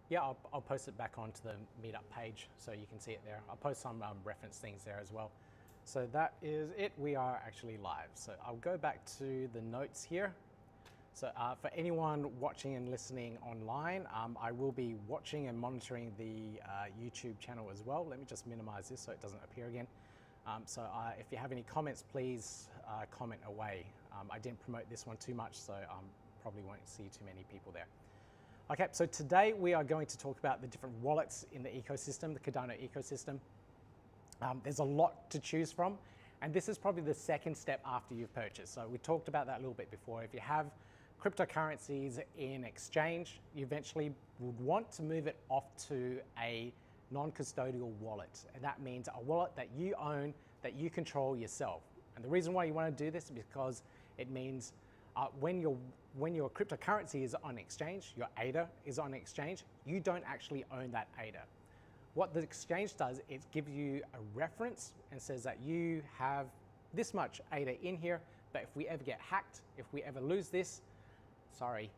Yeah, I'll post it back onto the meetup page so you can see it there. I'll post some reference things there as well. So that is it. We are actually live. So I'll go back to the notes here. So for anyone watching and listening online, I will be watching and monitoring the YouTube channel as well. Let me just minimize this so it doesn't appear again. So if you have any comments, please comment away. I didn't promote this one too much, so probably won't see too many people there. Okay, so today we are going to talk about the different wallets in the ecosystem, the Cardano ecosystem. There's a lot to choose from, and this is probably the second step after you've purchased. So we talked about that a little bit before. If you have cryptocurrencies in exchange, you eventually would want to move it off to a non-custodial wallet. And that means a wallet that you own, that you control yourself. And the reason why you want to do this is because it means when your cryptocurrency is on exchange, your ADA is on exchange, you don't actually own that ADA. What the exchange does, it gives you a reference and says that you have this much ADA in here, but if we ever get hacked, if we ever lose this, sorry,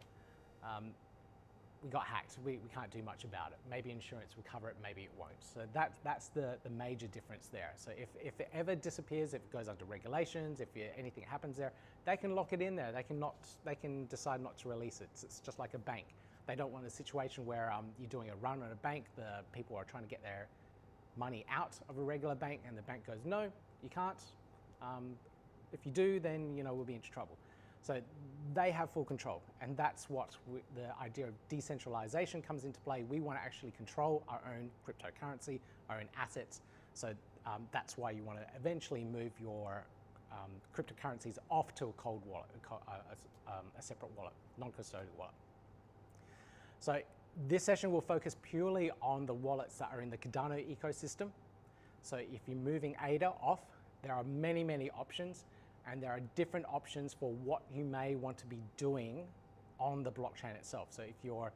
we got hacked. We can't do much about it. Maybe insurance will cover it, maybe it won't. So that's the major difference there. So if it ever disappears, if it goes under regulations, if anything happens there, they can lock it in there. They can decide not to release it. It's just like a bank. They don't want a situation where you're doing a run on a bank, the people are trying to get their money out of a regular bank, and the bank goes, no, you can't. If you do, then we'll be into trouble. So they have full control, and that's what the idea of decentralization comes into play. We want to actually control our own cryptocurrency, our own assets. So that's why you want to eventually move your cryptocurrencies off to a cold wallet, a separate wallet, non-custodial wallet. So this session will focus purely on the wallets that are in the Cardano ecosystem. So if you're moving ADA off, there are many, many options. And there are different options for what you may want to be doing on the blockchain itself. So if you're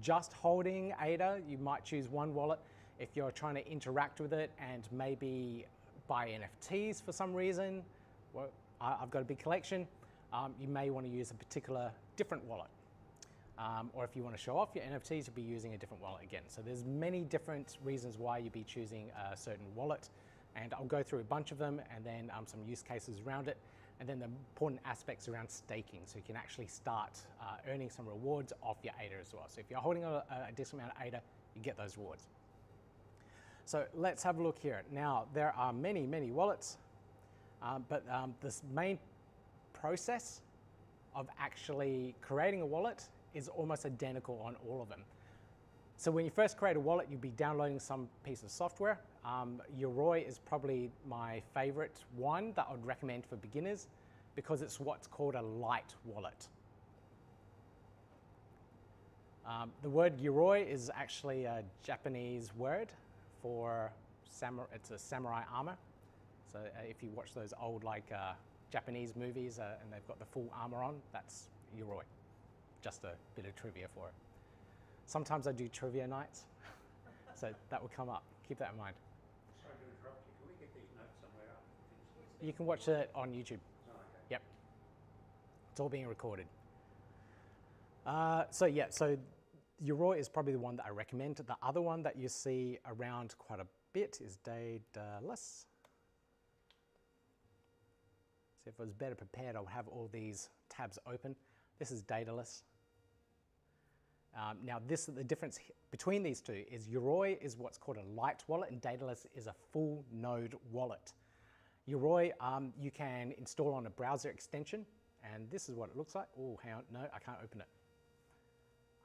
just holding ADA, you might choose one wallet. If you're trying to interact with it and maybe buy NFTs for some reason, well, I've got a big collection, you may want to use a particular different wallet. Or if you want to show off your NFTs, you'll be using a different wallet again. So there's many different reasons why you'd be choosing a certain wallet. And I'll go through a bunch of them and then some use cases around it, and then the important aspects around staking. So you can actually start earning some rewards off your ADA as well. So if you're holding a decent amount of ADA, you get those rewards. So let's have a look here. Now, there are many, many wallets, but this main process of actually creating a wallet is almost identical on all of them. So when you first create a wallet, you'll be downloading some piece of software. Yoroi is probably my favorite one that I would recommend for beginners because it's what's called a light wallet. The word Yoroi is actually a Japanese word for it's a samurai armor. So if you watch those old Japanese movies and they've got the full armor on, that's Yoroi. Just a bit of trivia for it. Sometimes I do trivia nights, so that will come up. Keep that in mind. Sorry to interrupt you. Can we get these notes somewhere up? You can watch it on YouTube. Oh, okay. Yep. It's all being recorded. So Yoroi is probably the one that I recommend. The other one that you see around quite a bit is Daedalus. So if I was better prepared, I would have all these tabs open. This is Daedalus. Now the difference between these two is Yoroi is what's called a light wallet and Daedalus is a full node wallet. Yoroi you can install on a browser extension, and this is what it looks like. Oh, hang on, no, I can't open it.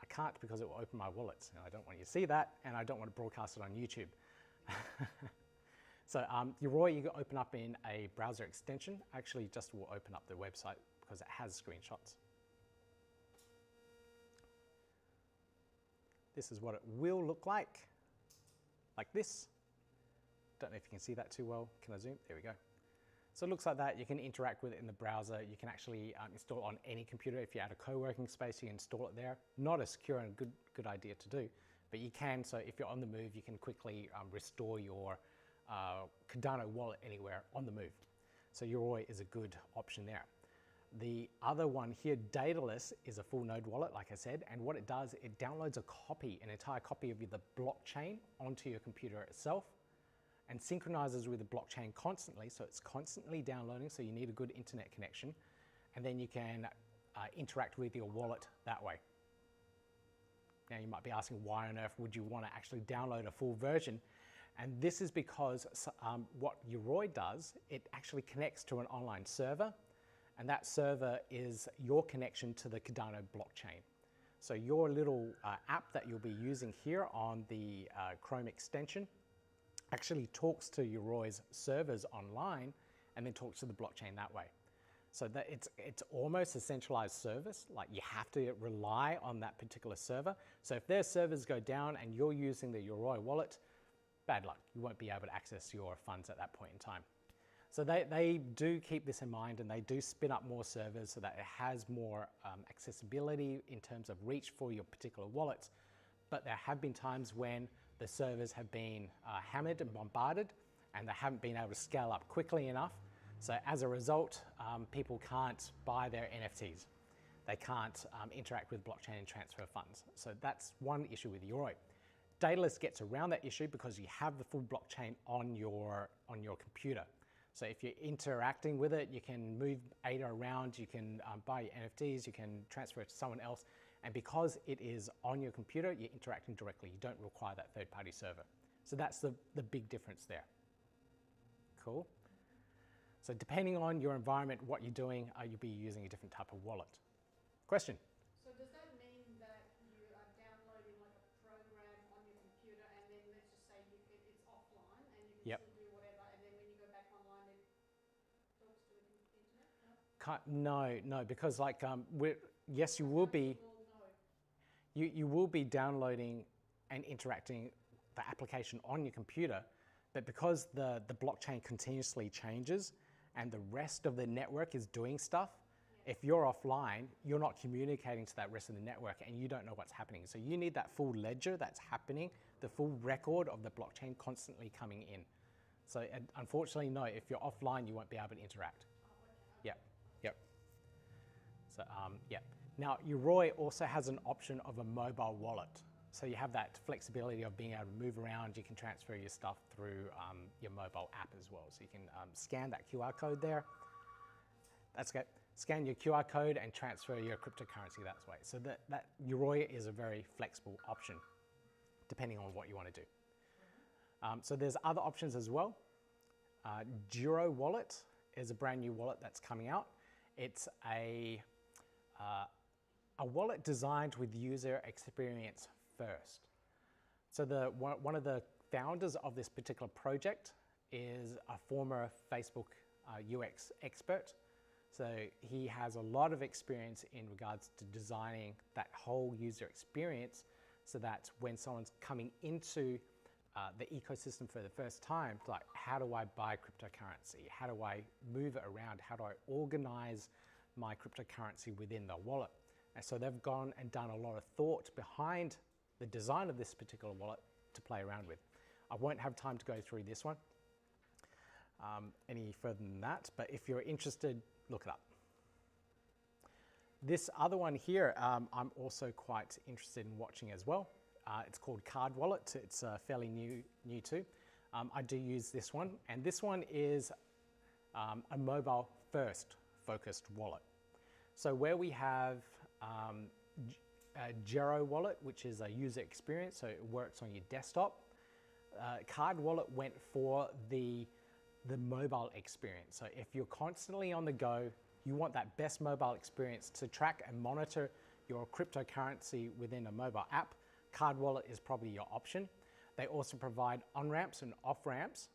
I can't because it will open my wallets, and I don't want you to see that, and I don't want to broadcast it on YouTube. So Yoroi you can open up in a browser extension. Actually, just will open up the website because it has screenshots. This is what it will look like this. Don't know if you can see that too well. Can I zoom? There we go. So it looks like that. You can interact with it in the browser. You can actually install it on any computer. If you're at a co-working space, you can install it there. Not a secure and good idea to do, but you can. So if you're on the move, you can quickly restore your Cardano wallet anywhere on the move. So Yoroi is a good option there. The other one here, Daedalus, is a full node wallet, like I said, and what it does, it downloads a copy, an entire copy of the blockchain onto your computer itself and synchronizes with the blockchain constantly, so it's constantly downloading, so you need a good internet connection, and then you can interact with your wallet that way. Now you might be asking, why on earth would you want to actually download a full version? And this is because what Yoroi does, it actually connects to an online server, and that server is your connection to the Cardano blockchain. So your little app that you'll be using here on the Chrome extension actually talks to Yoroi's servers online and then talks to the blockchain that way. So that it's almost a centralized service, like you have to rely on that particular server. So if their servers go down and you're using the Yoroi wallet, bad luck, you won't be able to access your funds at that point in time. So they do keep this in mind, and they do spin up more servers so that it has more accessibility in terms of reach for your particular wallets. But there have been times when the servers have been hammered and bombarded, and they haven't been able to scale up quickly enough. So as a result, people can't buy their NFTs. They can't interact with blockchain and transfer funds. So that's one issue with Yoroi. Daedalus gets around that issue because you have the full blockchain on your computer. So if you're interacting with it, you can move ADA around, you can buy your NFTs, you can transfer it to someone else. And because it is on your computer, you're interacting directly. You don't require that third-party server. So that's the big difference there. Cool. So depending on your environment, what you're doing, you'll be using a different type of wallet. Question? So does that mean that you are downloading like a program on your computer, and then let's just say it's offline and you can still do whatever, and then when you go back online it talks to the internet? No, because like yes, you will be. You will be downloading and interacting the application on your computer, but because the blockchain continuously changes and the rest of the network is doing stuff, if you're offline, you're not communicating to that rest of the network and you don't know what's happening. So you need that full ledger that's happening, the full record of the blockchain constantly coming in. So unfortunately, no, if you're offline, you won't be able to interact. Yep. So, yeah. Now, Yoroi also has an option of a mobile wallet. So you have that flexibility of being able to move around. You can transfer your stuff through your mobile app as well. So you can scan that QR code there. That's good. Scan your QR code and transfer your cryptocurrency that way. So that Yoroi is a very flexible option, depending on what you want to do. So there's other options as well. GeroWallet is a brand new wallet that's coming out. It's a wallet designed with user experience first. So one of the founders of this particular project is a former Facebook UX expert. So he has a lot of experience in regards to designing that whole user experience so that when someone's coming into the ecosystem for the first time, like, how do I buy cryptocurrency? How do I move it around? How do I organize my cryptocurrency within the wallet? And so they've gone and done a lot of thought behind the design of this particular wallet to play around with. I won't have time to go through this one any further than that, but if you're interested, look it up. This other one here, I'm also quite interested in watching as well. It's called Cardwallet. It's fairly new too. I do use this one, and this one is a mobile first focused wallet. So where we have GeroWallet, which is a user experience, so it works on your desktop. Cardwallet went for the mobile experience. So if you're constantly on the go, you want that best mobile experience to track and monitor your cryptocurrency within a mobile app. Cardwallet is probably your option. They also provide on-ramps and off-ramps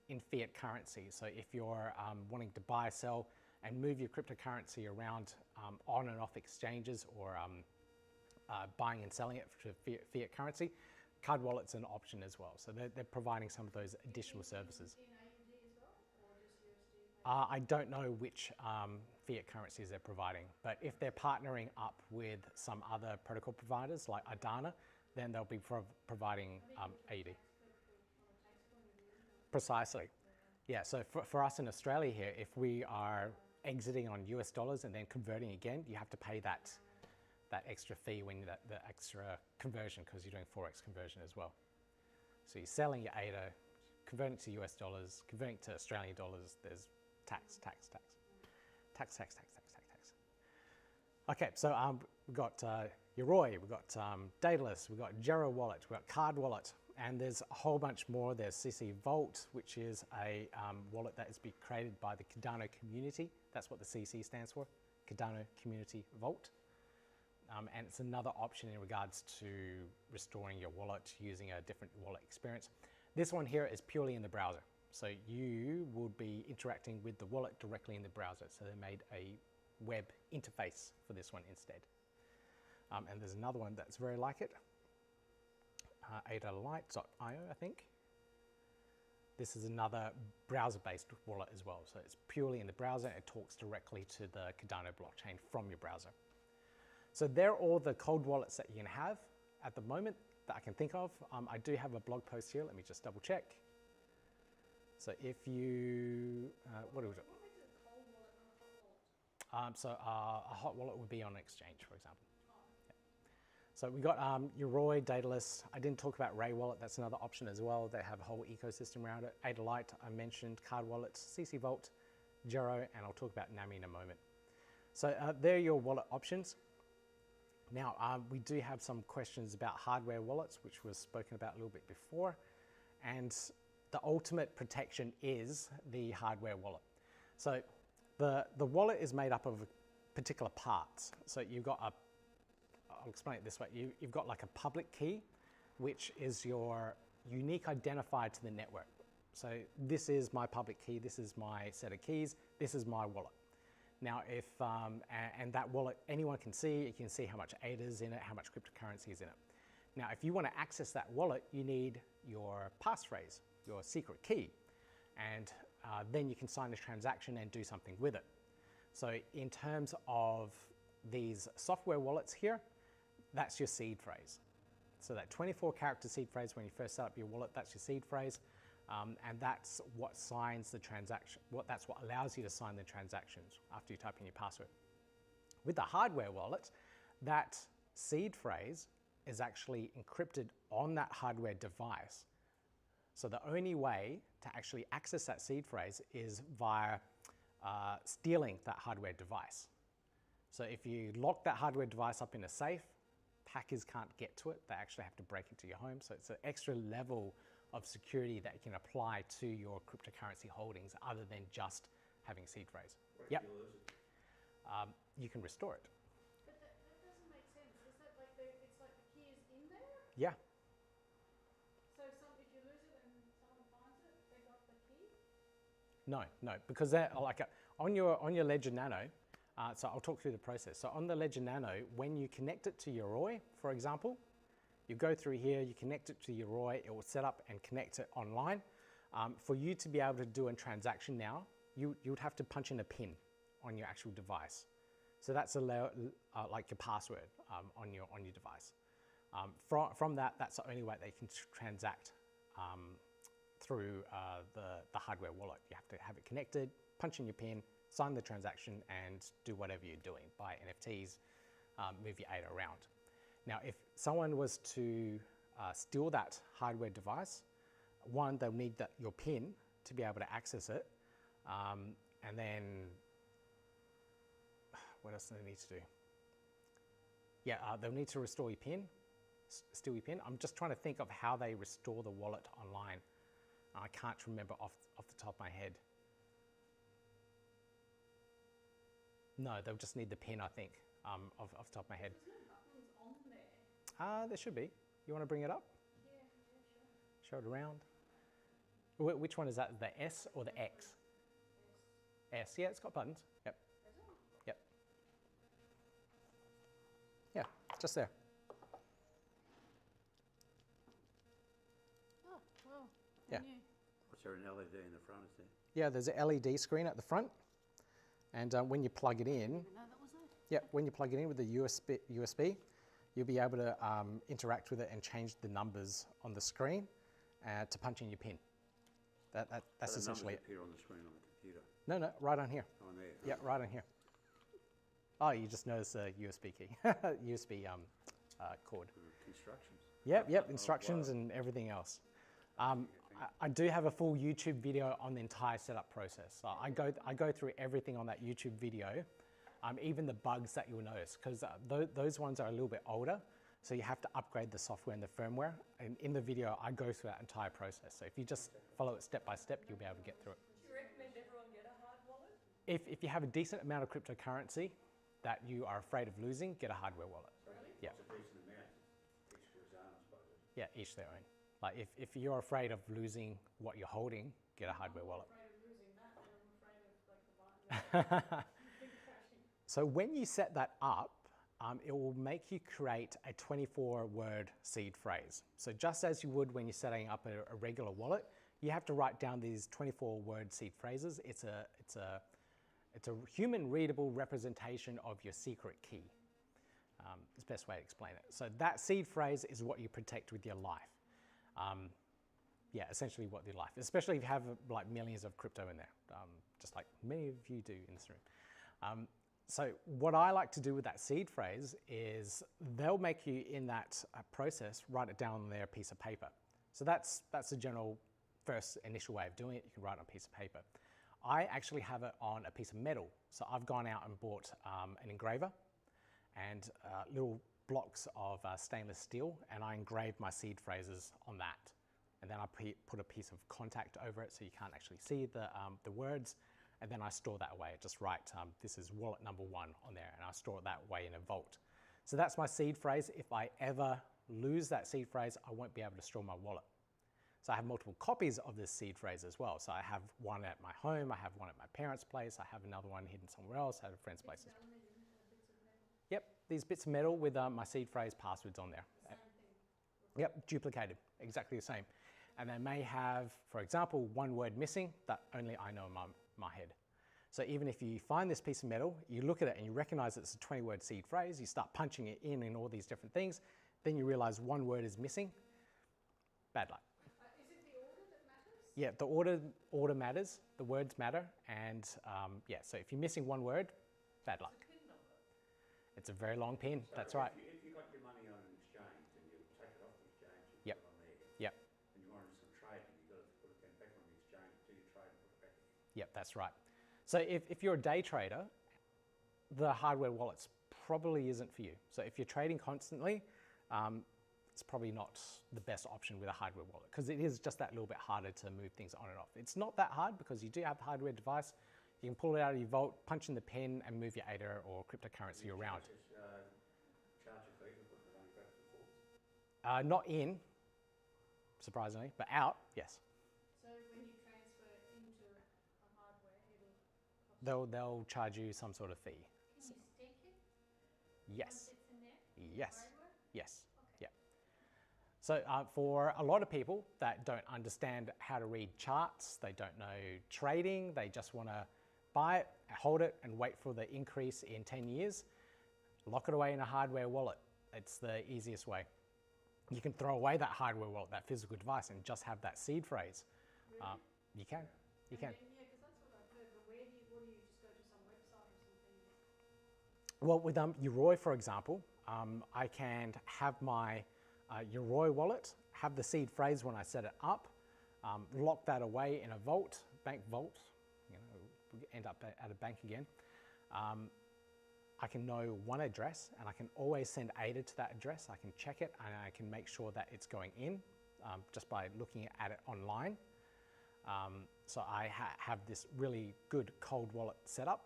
in fiat currency. So if you're wanting to buy, sell, and move your cryptocurrency around on and off exchanges, or buying and selling it for fiat currency, Cardwallet's an option as well. So they're providing some of those additional services. I don't know which fiat currencies they're providing, but if they're partnering up with some other protocol providers like ADALite, then they'll be providing AUD. Precisely. Yeah, so for us in Australia here, if we are exiting on US dollars and then converting again, you have to pay that extra fee when the extra conversion, because you're doing Forex conversion as well. So you're selling your ADA, converting to US dollars, converting to Australian dollars, there's tax. Okay, so we've got Yoroi, we've got Daedalus, we've got GeroWallet, we've got Cardwallet, and there's a whole bunch more. There's CCVault, which is a wallet that has been created by the Cardano community. That's what the CC stands for, Cardano Community Vault. And it's another option in regards to restoring your wallet using a different wallet experience. This one here is purely in the browser. So you would be interacting with the wallet directly in the browser. So they made a web interface for this one instead. And there's another one that's very like it, ADALite.io, I think. This is another browser-based wallet as well. So it's purely in the browser. It talks directly to the Cardano blockchain from your browser. So they're all the cold wallets that you can have at the moment that I can think of. I do have a blog post here. Let me just double check. So if you, what do we do? What makes it a cold wallet, not a hot wallet? So a hot wallet would be on exchange, for example. Yeah. So we got Yoroi, Daedalus. I didn't talk about Ray Wallet. That's another option as well. They have a whole ecosystem around it. ADALite, I mentioned, Cardwallet, CCVault, Gero, and I'll talk about Nami in a moment. So they're your wallet options. Now, we do have some questions about hardware wallets, which was spoken about a little bit before. And the ultimate protection is the hardware wallet. So the wallet is made up of particular parts. So you've got I'll explain it this way. You've got like a public key, which is your unique identifier to the network. So this is my public key, this is my set of keys, this is my wallet. Now, if, and that wallet, anyone can see, you can see how much ADA is in it, how much cryptocurrency is in it. Now, if you want to access that wallet, you need your passphrase, your secret key, and then you can sign the transaction and do something with it. So in terms of these software wallets here, that's your seed phrase. So that 24-character seed phrase when you first set up your wallet, that's your seed phrase. And that's what signs the transaction, that's what allows you to sign the transactions after you type in your password. With the hardware wallet, that seed phrase is actually encrypted on that hardware device. So the only way to actually access that seed phrase is via stealing that hardware device. So if you lock that hardware device up in a safe, hackers can't get to it. They actually have to break into your home. So it's an extra level of security that you can apply to your cryptocurrency holdings other than just having seed phrase. Yep. You can restore it. But that doesn't make sense. Is that like it's like the key is in there? Yeah. So if you lose it and someone finds it, they got the key? No, because they're like on your Ledger Nano. So I'll talk through the process. So on the Ledger Nano, when you connect it to Yoroi, for example, you go through here, you connect it to Yoroi, it will set up and connect it online. For you to be able to do a transaction now, you would have to punch in a PIN on your actual device. So that's like your password on your device. From that, that's the only way they can transact through the hardware wallet. You have to have it connected, punch in your PIN, sign the transaction, and do whatever you're doing. Buy NFTs, move your ADA around. Now, if someone was to steal that hardware device, one, they'll need your PIN to be able to access it. And then, what else do they need to do? Yeah, they'll need to restore your PIN, steal your PIN. I'm just trying to think of how they restore the wallet online. I can't remember off the top of my head. No, they'll just need the PIN, I think, off the top of my head. There's no buttons on there. There should be. You want to bring it up? Yeah, sure. Show it around. Which one is that? The S or the X? Yes. S. Yeah, it's got buttons. Yep. Is it? Yep. Yeah, just there. Oh, wow. Yeah. What's there, an LED in the front, is there? Yeah, there's an LED screen at the front. And when you plug it in, I didn't even know that was there. yeah, when you plug it in with the USB, you'll be able to interact with it and change the numbers on the screen to punch in your PIN. That's So the essentially numbers it. appear on the screen on the computer. No, no, right on here. On there. Yeah, right on here. Oh, you just noticed a USB key, USB cord. Instructions. Yep, instructions and everything else. I do have a full YouTube video on the entire setup process. So I go through everything on that YouTube video, even the bugs that you'll notice, because those ones are a little bit older, so you have to upgrade the software and the firmware. And in the video, I go through that entire process. So if you just follow it step by step, you'll be able to get through it. Do you recommend everyone get a hard wallet? If you have a decent amount of cryptocurrency that you are afraid of losing, get a hardware wallet. Yeah. What's a decent amount? Each for his own, I suppose. Yeah, each their own. Like if you're afraid of losing what you're holding, get a hardware wallet. I'm afraid of losing that, and I'm afraid of like the crashing. So when you set that up, it will make you create a 24-word seed phrase. So just as you would when you're setting up a regular wallet, you have to write down these 24-word seed phrases. It's a human readable representation of your secret key. It's the best way to explain it. So that seed phrase is what you protect with your life. Yeah, essentially what your life, especially if you have like millions of crypto in there, just like many of you do in this room. So what I like to do with that seed phrase is they'll make you in that process write it down on their piece of paper. So that's the general first initial way of doing it. You can write it on a piece of paper. I actually have it on a piece of metal. So I've gone out and bought an engraver and little blocks of stainless steel, and I engraved my seed phrases on that. And then I put a piece of contact over it so you can't actually see the words, and then I store that away. I just write, this is wallet number 1 on there, and I store it that way in a vault. So that's my seed phrase. If I ever lose that seed phrase, I won't be able to store my wallet. So I have multiple copies of this seed phrase as well. So I have one at my home, I have one at my parents' place, I have another one hidden somewhere else, I have a friend's place as well. Yep, these bits of metal with my seed phrase passwords on there. Yep, duplicated, exactly the same. And they may have, for example, one word missing that only I know in my head. So even if you find this piece of metal, you look at it and you recognize it's a 20-word seed phrase, you start punching it in all these different things, then you realize one word is missing, bad luck. Is it the order that matters? Yeah, the order matters, the words matter, and yeah, so if you're missing one word, bad luck. It's a PIN number. It's a very long pin, So that's right. If you got your money on an exchange and you take it off the exchange, you Yep. put it on there, Yep, and you want to do some trading, you've got to put it then back on the exchange, do your trade and put it back in. yep, that's right. So if you're a day trader, the hardware wallet's probably isn't for you. So if you're trading constantly, it's probably not the best option with a hardware wallet because it is just that little bit harder to move things on and off. It's not that hard because you do have the hardware device. You can pull it out of your vault, punch in the pin, and move your ADA or cryptocurrency around. Just charge a fee for putting the money back and forth. Not in, surprisingly, but out, yes. So when you transfer into a hardware, it'll cost They'll charge you some sort of fee. Can you stake it Yes, once it's in there? yes, Hardware? yes, Okay. yeah. So for a lot of people that don't understand how to read charts, they don't know trading, they just want to buy it, hold it, and wait for the increase in 10 years, lock it away in a hardware wallet. It's the easiest way. You can throw away that hardware wallet, that physical device, and just have that seed phrase. You can, you can. And then, yeah, because that's what I've heard, but what do you just go to some website or something? Well, with Yoroi, for example, I can have my Yoroi wallet, have the seed phrase when I set it up, lock that away in a vault, bank vault, you know, we end up at a bank again. I can know one address and I can always send ADA to that address. I can check it and I can make sure that it's going in just by looking at it online. So I have this really good cold wallet setup.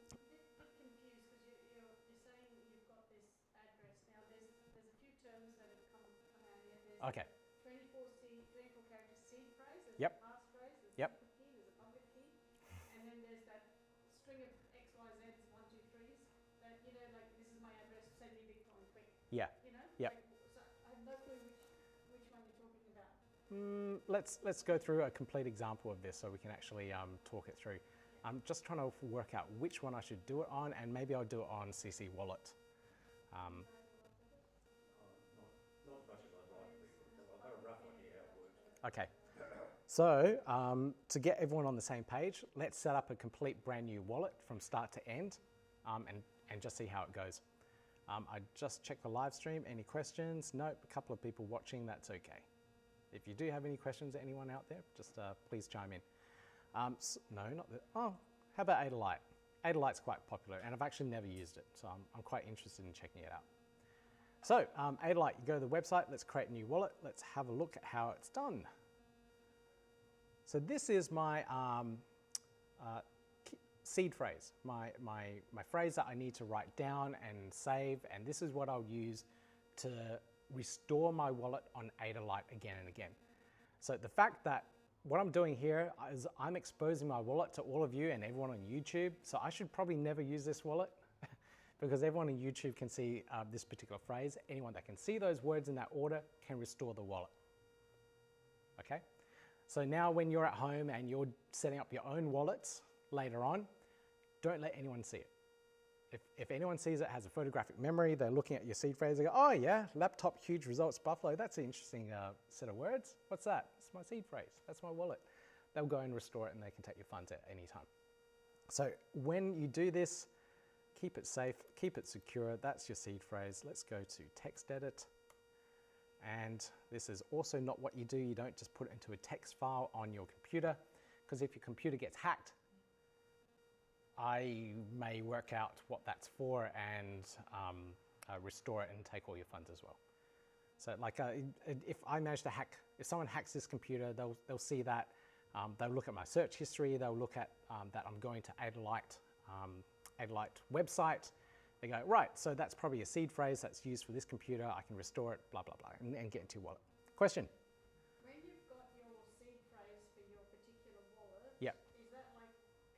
I'm a bit confused because you're saying you've got this address. Now there's a few terms that have come out here. There's Okay. 24 character seed phrase, there's Yep. a passphrase, there's Yep. a secret key, there's a public key, and then there's that string of XYZs, 1, 2, 3s, that, you know, like, this is my address, send me Bitcoin quick, Yeah. you know? Yep. Like, so I have no clue which one you're talking about. Let's go through a complete example of this so we can actually talk it through. I'm just trying to work out which one I should do it on, and maybe I'll do it on CCVault. Not as much as I'd like to be. I've got a rough idea how it works. Okay. So to get everyone on the same page, let's set up a complete brand new wallet from start to end and just see how it goes. I just checked the live stream. Any questions? Nope, a couple of people watching, that's okay. If you do have any questions, anyone out there, just please chime in. No, not that. Oh, how about ADALite? ADALite's quite popular, and I've actually never used it, so I'm quite interested in checking it out. So ADALite, you go to the website, let's create a new wallet. Let's have a look at how it's done. So this is my seed phrase, my phrase that I need to write down and save, and this is what I'll use to restore my wallet on ADALite again and again. So the fact that what I'm doing here is I'm exposing my wallet to all of you and everyone on YouTube, so I should probably never use this wallet because everyone on YouTube can see this particular phrase. Anyone that can see those words in that order can restore the wallet. Okay? So now when you're at home and you're setting up your own wallets later on, don't let anyone see it. If anyone sees it has a photographic memory, they're looking at your seed phrase, they go, oh yeah, laptop, huge results, buffalo, that's an interesting set of words. What's that? It's my seed phrase, that's my wallet. They'll go and restore it and they can take your funds at any time. So when you do this, keep it safe, keep it secure, that's your seed phrase. Let's go to text edit. And this is also not what you do. You don't just put it into a text file on your computer, because if your computer gets hacked, I may work out what that's for and restore it and take all your funds as well. So like if I manage to hack, if someone hacks this computer, they'll see that, they'll look at my search history, they'll look at that I'm going to ADALite website. They go, right, so that's probably a seed phrase that's used for this computer, I can restore it, blah, blah, blah, and get into your wallet. Question? When you've got your seed phrase for your particular wallet, Yep. is that like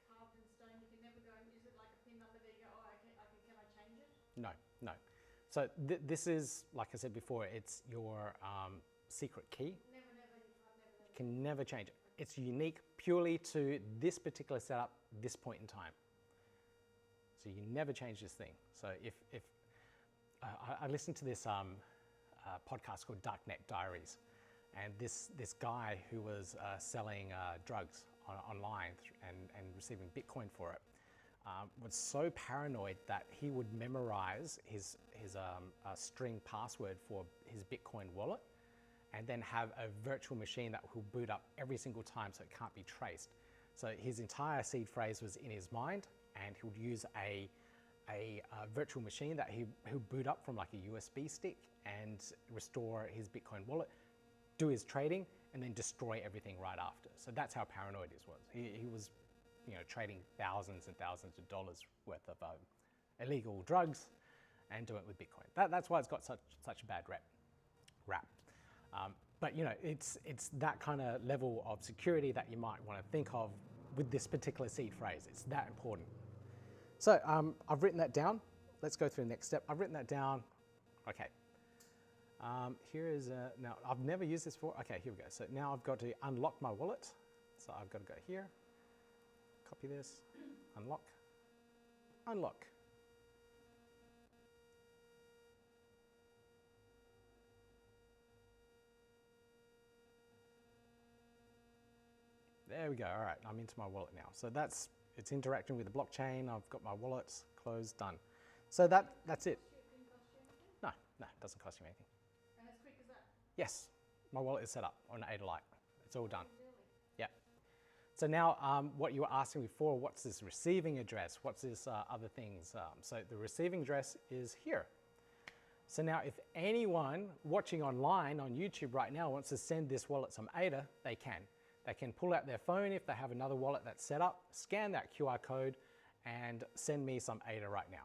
carved in stone? You can never go, is it like a pin number there you go, oh, can I change it? No, no. So this is, like I said before, it's your secret key. Never, you You can never change it. It's unique purely to this particular setup, this point in time. So you never change this thing. So if I listened to this podcast called Darknet Diaries, and this guy who was selling drugs online and receiving Bitcoin for it was so paranoid that he would memorize his string password for his Bitcoin wallet and then have a virtual machine that will boot up every single time so it can't be traced. So his entire seed phrase was in his mind, and he would use a virtual machine that he'll boot up from like a USB stick and restore his Bitcoin wallet, do his trading, and then destroy everything right after. So that's how paranoid he was. He was, trading thousands and thousands of dollars worth of illegal drugs and doing it with Bitcoin. That's why it's got such a bad rap. But it's that kind of level of security that you might want to think of with this particular seed phrase. It's that important. So I've written that down. Let's go through the next step. I've written that down. Okay. Here is now I've never used this before. Okay, here we go. So now I've got to unlock my wallet. So I've got to go here, copy this, unlock, unlock. There we go. All right, I'm into my wallet now. So it's interacting with the blockchain. I've got my wallets closed, done. So that's it. No, it doesn't cost you anything. And as quick as that? Yes, my wallet is set up on ADALite. It's all done. Yeah. So now what you were asking before, what's this receiving address? What's this other things? So the receiving address is here. So now if anyone watching online on YouTube right now wants to send this wallet some ADA, they can. They can pull out their phone if they have another wallet that's set up, scan that QR code, and send me some ADA right now.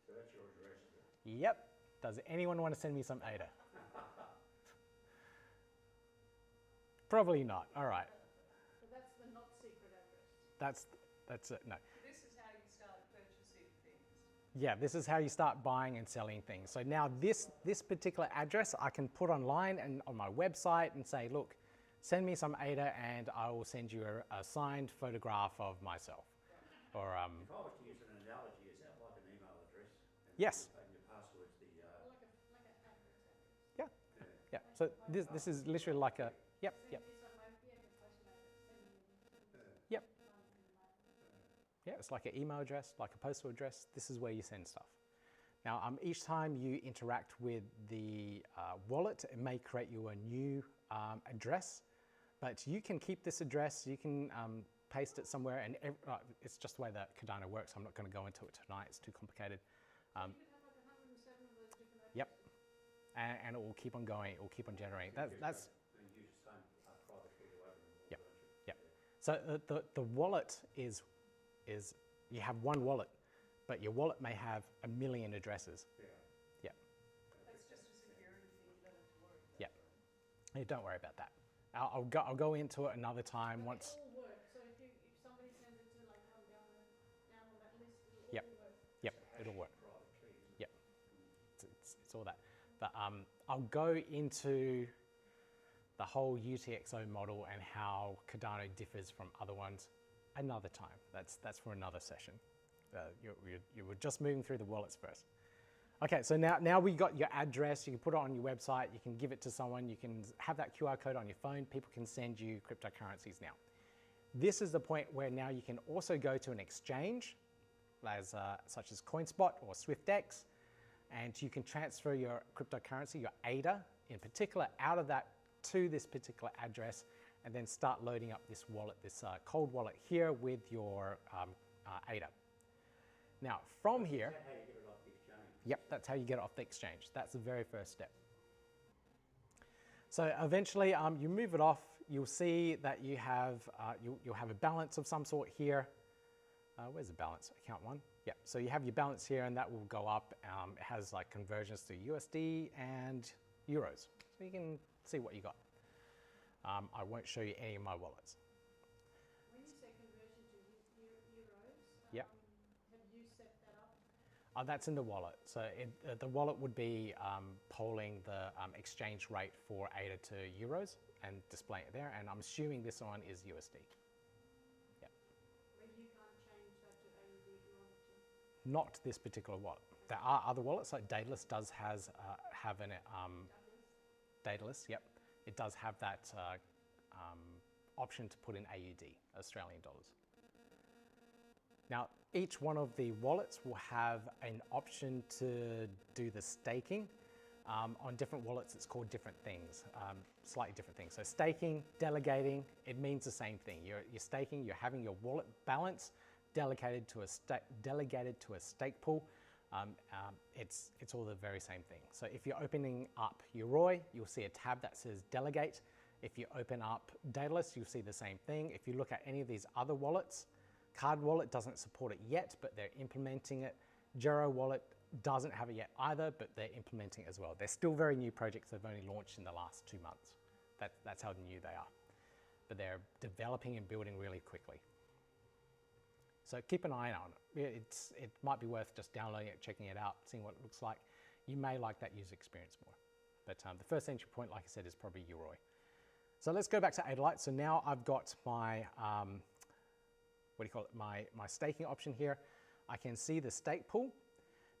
So that's your address there? Yep. Does anyone want to send me some ADA? Probably not. All right. So that's the not secret address? That's it. No. This is how you start purchasing things. Yeah, this is how you start buying and selling things. So now this particular address I can put online and on my website and say, look, send me some ADA and I will send you a signed photograph of myself. Or If I was to use an analogy, is that like an email address? And yes. And your password's the... Like an address. Yeah. So this is literally like a, yep. So if you say, yeah, the postman Yeah, it's like an email address, like a postal address. This is where you send stuff. Now, each time you interact with the wallet, it may create you a new address, but you can keep this address, you can paste it somewhere, and it's just the way that Cardano works. I'm not going to go into it tonight, it's too complicated. You could have like 107 of those different addresses. Yep, and it will keep on going, it will keep on generating. That's And use the same private key to open them. Yep, don't you? yep. So the wallet is you have one wallet, but your wallet may have 1 million addresses. Yeah. Yeah, That's just a security thing, you don't have to worry about Yeah. it. hey, don't worry about that. I'll go into it another time But once. it all work. So if somebody sends it to like down on that list, it'll Yep. all work. Yep, It's a it'll hash work. private key, isn't it? Yep. It's all that. But I'll go into the whole UTXO model and how Cardano differs from other ones another time. That's for another session. You were just moving through the wallets first. Okay, so now we got your address. You can put it on your website. You can give it to someone. You can have that QR code on your phone. People can send you cryptocurrencies now. This is the point where now you can also go to an exchange, such as CoinSpot or SwiftX, and you can transfer your cryptocurrency, your ADA in particular, out of that to this particular address, and then start loading up this wallet, this cold wallet here with your ADA. Now, from here, Is that how you get it off the exchange? yep, that's how you get it off the exchange. That's the very first step. So eventually, you move it off. You'll see that you have you'll have a balance of some sort here. Where's the balance? Account 1. Yeah. So you have your balance here, and that will go up. It has like conversions to USD and euros, so you can see what you got. I won't show you any of my wallets. When you say conversion to euros, Yep. have you set that up? That's in the wallet. So the wallet would be polling the exchange rate for ADA to euros and display it there. And I'm assuming this one is USD. Yeah. Where you can't change that to AUD if you wanted to. Not this particular wallet. There are other wallets, like Daedalus does have an Daedalus. Yep, it does have that option to put in AUD, Australian dollars. Now, each one of the wallets will have an option to do the staking. On different wallets, it's called different things, slightly different things. So staking, delegating, it means the same thing. You're staking, you're having your wallet balance delegated to a stake pool. It's all the very same thing. So if you're opening up Yoroi, you'll see a tab that says delegate. If you open up Daedalus, you'll see the same thing. If you look at any of these other wallets, Cardwallet doesn't support it yet, but they're implementing it. GeroWallet doesn't have it yet either, but they're implementing it as well. They're still very new projects. They've only launched in the last 2 months. That's how new they are. But they're developing and building really quickly. So keep an eye on it. It might be worth just downloading it, checking it out, seeing what it looks like. You may like that user experience more. But the first entry point, like I said, is probably Yoroi. So let's go back to ADALite. So now I've got my, my staking option here. I can see the stake pool.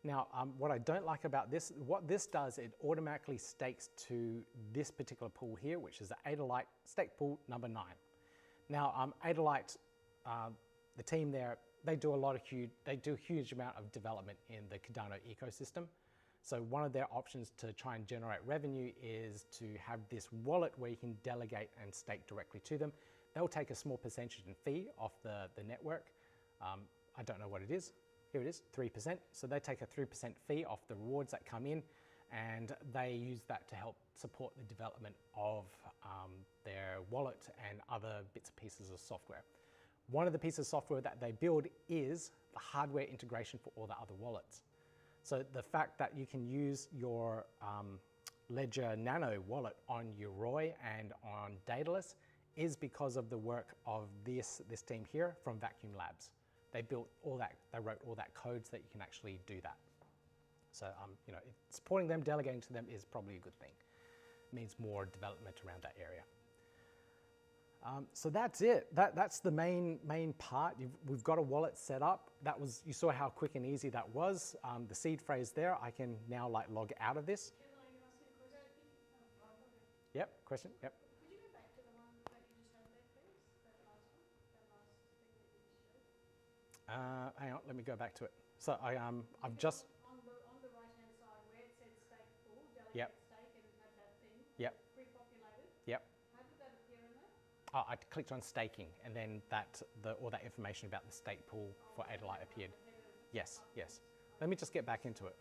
Now, what I don't like about this, what this does, it automatically stakes to this particular pool here, which is the ADALite stake pool number 9. Now, ADALite, the team there, they do a huge amount of development in the Cardano ecosystem. So one of their options to try and generate revenue is to have this wallet where you can delegate and stake directly to them. They'll take a small percentage and fee off the network. I don't know what it is. Here it is, 3%. So they take a 3% fee off the rewards that come in, and they use that to help support the development of their wallet and other bits and pieces of software. One of the pieces of software that they build is the hardware integration for all the other wallets. So the fact that you can use your Ledger Nano wallet on Yoroi and on Daedalus is because of the work of this team here from Vacuum Labs. They built all that, they wrote all that code so that you can actually do that. So supporting them, delegating to them is probably a good thing. It means more development around that area. So that's it. That's the main part. We've got a wallet set up. You saw how quick and easy that was. The seed phrase there, I can now log out of this. Can I ask you a question? Yep, question, yep. Could you go back to the one that you just had there, please? That last one? That last thing that you just showed? Hang on, let me go back to it. So I've just, On the right-hand side where it said stake pool, Yep. delegate stake, and it had that thing. Yep. Pre-populated. yep. How did that appear in there? I clicked on staking, and then all that information about the stake pool for ADALite appeared. Yes, yes. Let me just get back into it.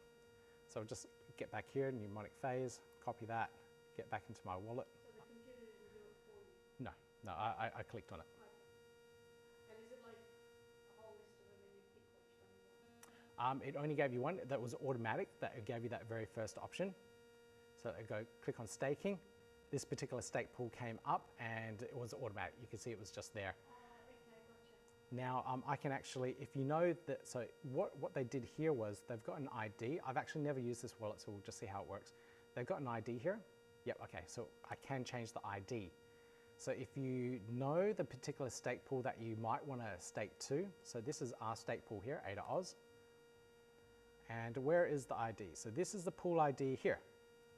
So I'll just get back here, mnemonic phase, copy that, get back into my wallet. So the computer didn't do it for you. No, I clicked on it. Okay. And is it like a whole list of them and you pick which one you want? It only gave you one that was automatic, that it gave you that very first option. So I go click on staking. This particular stake pool came up and it was automatic. You can see it was just there. Okay, gotcha. Now I can actually, if you know that, so what they did here was they've got an ID. I've actually never used this wallet, so we'll just see how it works. They've got an ID here. Yep, okay, so I can change the ID. So if you know the particular stake pool that you might want to stake to, so this is our stake pool here, ADA Oz. And where is the ID? So this is the pool ID here.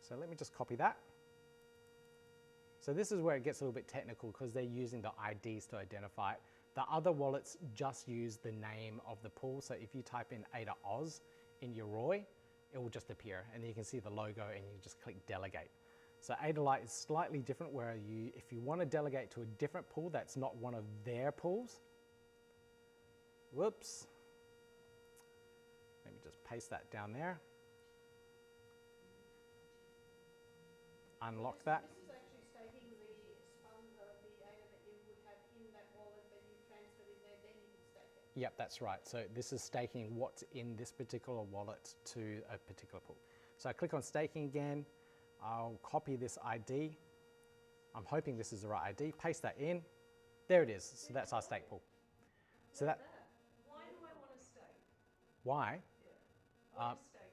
So let me just copy that. So this is where it gets a little bit technical because they're using the IDs to identify it. The other wallets just use the name of the pool. So if you type in ADA Oz in Yoroi, it will just appear and you can see the logo and you just click delegate. So ADALite is slightly different where if you want to delegate to a different pool that's not one of their pools, whoops, let me just paste that down there, unlock that. This is actually staking the ADA that you would have in that wallet that you transferred in there, then you can stake it. Yep, that's right. So this is staking what's in this particular wallet to a particular pool. So I click on staking again. I'll copy this ID. I'm hoping this is the right ID. Paste that in. There it is. So that's our stake pool. So that. Why do I want to stake? Why? Yeah. What is staking?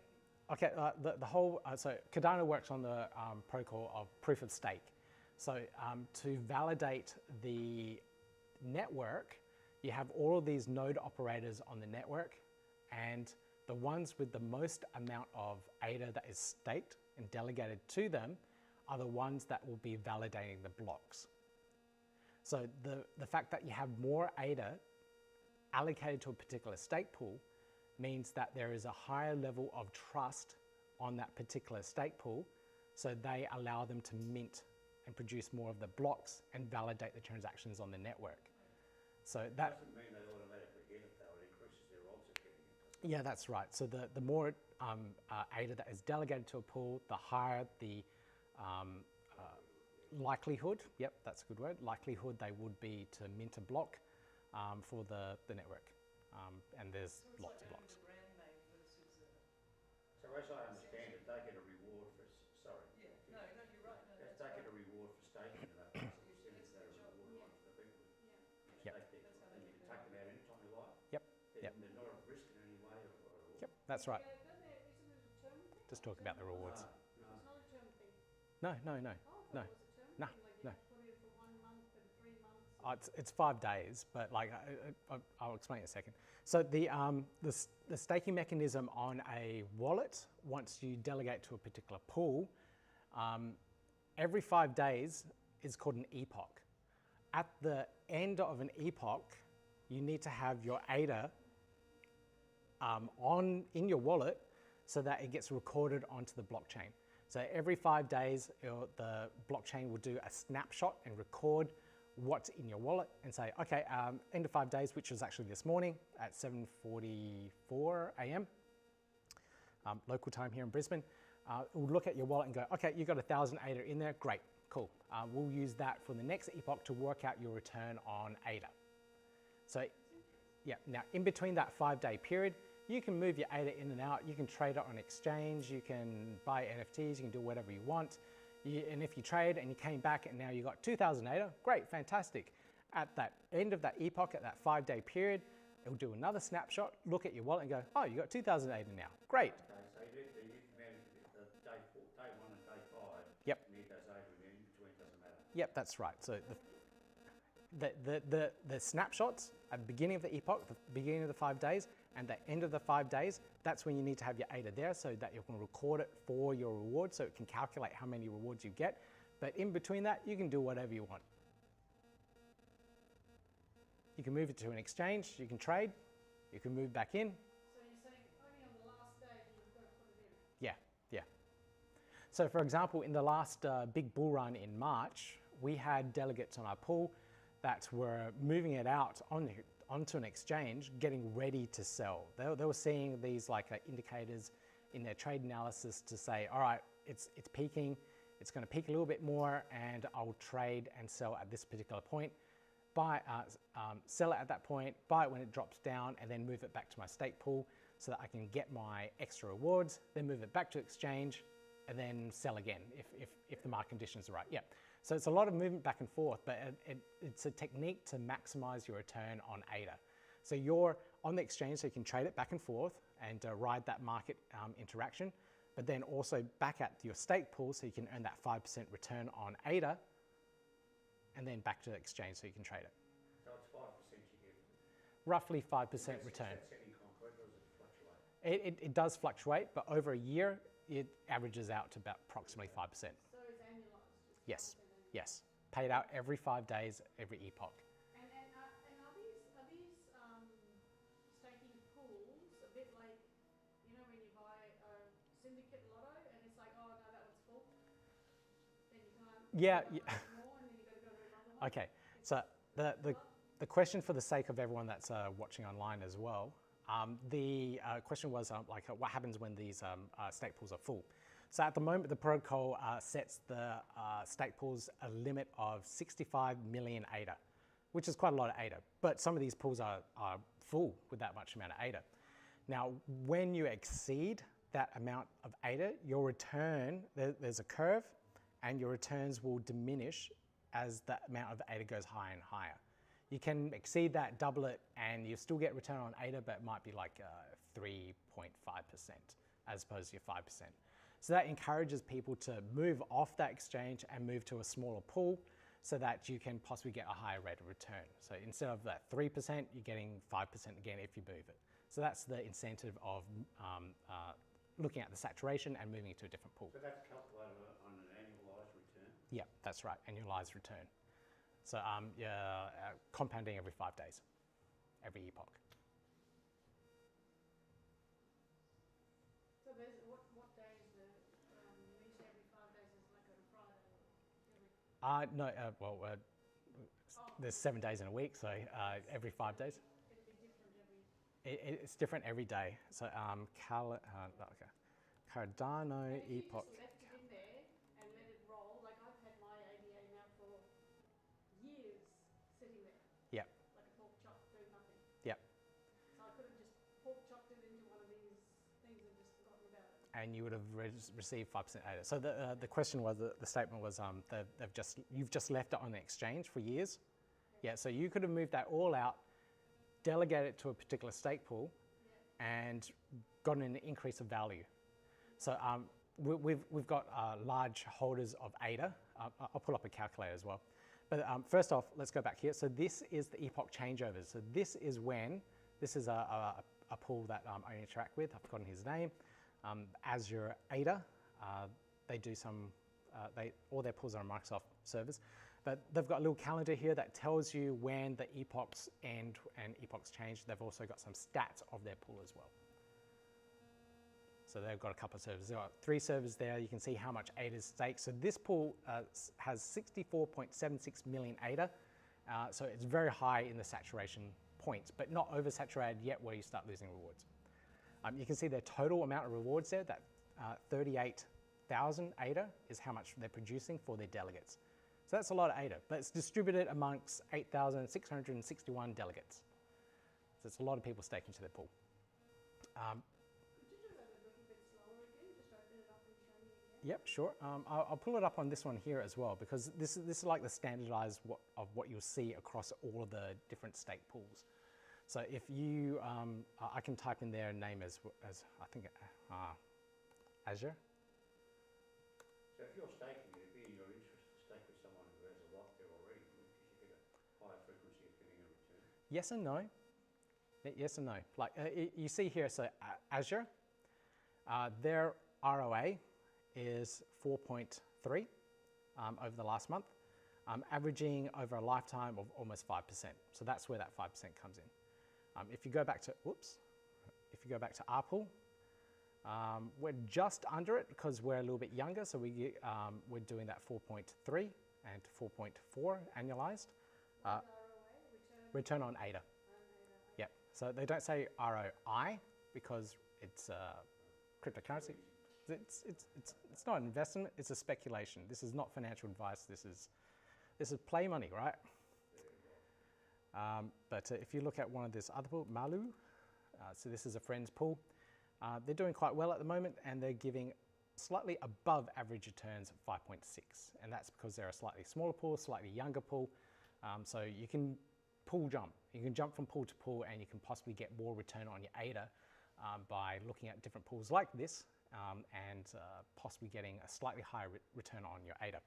Okay, the whole, so Cardano works on the protocol of proof of stake. So to validate the network, you have all of these node operators on the network, and the ones with the most amount of ADA that is staked and delegated to them are the ones that will be validating the blocks. So the fact that you have more ADA allocated to a particular stake pool means that there is a higher level of trust on that particular stake pool, so they allow them to mint and produce more of the blocks and validate the transactions on the network. So that doesn't mean they automatically get it though, it increases their odds of getting it. Yeah, that's right. So the more ADA that is delegated to a pool, the higher the likelihood, yep, that's a good word, likelihood they would be to mint a block for the network. And there's So lots of it's like blocks. having a brand name versus a... So as I understand it, they get a reward for, sorry. Yeah, no, you're right. No, They that's get right. a reward for staking and that plus a percentage of that reward Yeah. on for the people. Yeah. Yep. Stake their, That's how and they you do can take it. them out anytime you like. Yep, They're, yep. they're not at risk in any way or Yep, that's right. Yeah, isn't it a term thing? Just talk about the rewards. No, It's not a term thing. No, no, no. Oh, I No. thought it was a term No, thing, like you no. have to put it for 1 month and 3 months. It's 5 days, but like I'll explain in a second. So the staking mechanism on a wallet, once you delegate to a particular pool, every 5 days is called an epoch. At the end of an epoch, you need to have your ADA in your wallet so that it gets recorded onto the blockchain. So every 5 days, the blockchain will do a snapshot and record what's in your wallet and say, okay, end of 5 days, which was actually this morning at 7:44 a.m. Local time here in Brisbane. We'll look at your wallet and go, okay, you've got 1,000 ADA in there, great, cool. We'll use that for the next epoch to work out your return on ADA. So yeah, now in between that 5-day period, you can move your ADA in and out, you can trade it on exchange, you can buy NFTs, you can do whatever you want. And if you trade and you came back and now you got 2,000 ADA, great, fantastic. At that end of that epoch, at that 5-day period, it'll do another snapshot, look at your wallet and go, oh, you got 2,000 ADA now, great. Okay, so you manage the day 1 and day 5. Yep. You need those over in between, doesn't matter. Yep, that's right. So the snapshots at the beginning of the epoch, the beginning of the 5 days, and the end of the 5 days, that's when you need to have your ADA there so that you can record it for your reward so it can calculate how many rewards you get. But in between that, you can do whatever you want. You can move it to an exchange, you can trade, You can move back in. So you're saying only on the last day you've got to put it in? Yeah, yeah. So for example, in the last big bull run in March, we had delegates on our pool that were moving it out onto an exchange, getting ready to sell. They were seeing these like indicators in their trade analysis to say, all right, it's peaking, it's going to peak a little bit more, and I'll trade and sell at this particular point. Sell it at that point, buy it when it drops down, and then move it back to my stake pool so that I can get my extra rewards, then move it back to exchange, and then sell again if the market conditions are right. Yeah. So it's a lot of movement back and forth, but it's a technique to maximize your return on ADA. So you're on the exchange, so you can trade it back and forth and ride that market interaction, but then also back at your stake pool so you can earn that 5% return on ADA, and then back to the exchange so you can trade it. So it's 5% you get. Roughly 5% return. Is that set in concrete or does it fluctuate? It does fluctuate, but over a year, it averages out to about approximately 5%. So it's annualized? Yes, yes. Paid out every 5 days, every epoch. And are these staking pools a bit like, you know, when you buy a syndicate lotto and it's like, oh no, that one's full, then you can't Yeah. buy more and then you got to go to another one? Okay, so the question for the sake of everyone that's watching online as well, the question was like what happens when these stake pools are full. So at the moment, the protocol sets the stake pools a limit of 65 million ADA, which is quite a lot of ADA, but some of these pools are full with that much amount of ADA. Now, when you exceed that amount of ADA, your return, there's a curve, and your returns will diminish as the amount of ADA goes higher and higher. You can exceed that, double it, and you still get return on ADA, but it might be like 3.5% as opposed to your 5%. So that encourages people to move off that exchange and move to a smaller pool so that you can possibly get a higher rate of return. So instead of that 3%, you're getting 5% again if you move it. So that's the incentive of looking at the saturation and moving it to a different pool. So that's calculated on an annualised return? Yeah, that's right, annualized return. So compounding every 5 days, every epoch. So there's, what day is the, when you say every 5 days, is like on a Friday? No, there's 7 days in a week, so every 5 days. It'll be different every... It's different every day. So Cardano And if you epoch. just left it in there and let it roll, like I've had my ADA now for years sitting there. Yep. Like a pork chop doing nothing. Yep. So I could have just pork chopped it into one of these things and just forgotten about it. And you would have received 5% ADA. So the question was, the statement was, you've just left it on the exchange for years. Yeah. So you could have moved that all out, delegated it to a particular stake pool, and gotten an increase of value. So we've got large holders of ADA. I'll pull up a calculator as well. But first off, let's go back here. So this is the epoch changeovers. So this is when, this is a pool that I interact with. I've forgotten his name. Azure ADA. They do some, all their pools are on Microsoft servers. But they've got a little calendar here that tells you when the epochs end and epochs change. They've also got some stats of their pool as well. So they've got a couple of servers. They've got 3 servers there. You can see how much ADA is staked. So this pool has 64.76 million ADA. So it's very high in the saturation points, but not oversaturated yet where you start losing rewards. You can see their total amount of rewards there, that 38,000 ADA is how much they're producing for their delegates. So that's a lot of ADA, but it's distributed amongst 8,661 delegates. So it's a lot of people staking to their pool. Yep, sure. I'll pull it up on this one here as well, because this is like the standardized of what you'll see across all of the different stake pools. So if you, I can type in their name as I think, Azure. So if you're staking, it'd be in your interest to stake with someone who has a lot there already, because you get a higher frequency of getting a return. Yes and no. Yes and no. Like you see here, so Azure, their ROA is 4.3 over the last month, averaging over a lifetime of almost 5%. So that's where that 5% comes in. If you go back to, if you go back to our pool, we're just under it because we're a little bit younger, so we're doing that 4.3 and 4.4 annualized. ROA, Return on ADA. Yep. So they don't say ROI because it's cryptocurrency. It's not an investment. It's a speculation. This is not financial advice. This is play money, right? But if you look at one of this other pool, Malu, so this is a friend's pool. They're doing quite well at the moment, and they're giving slightly above average returns of 5.6, and that's because they're a slightly smaller pool, slightly younger pool. So you can pool jump. You can jump from pool to pool, and you can possibly get more return on your ADA by looking at different pools like this and possibly getting a slightly higher return on your ADA.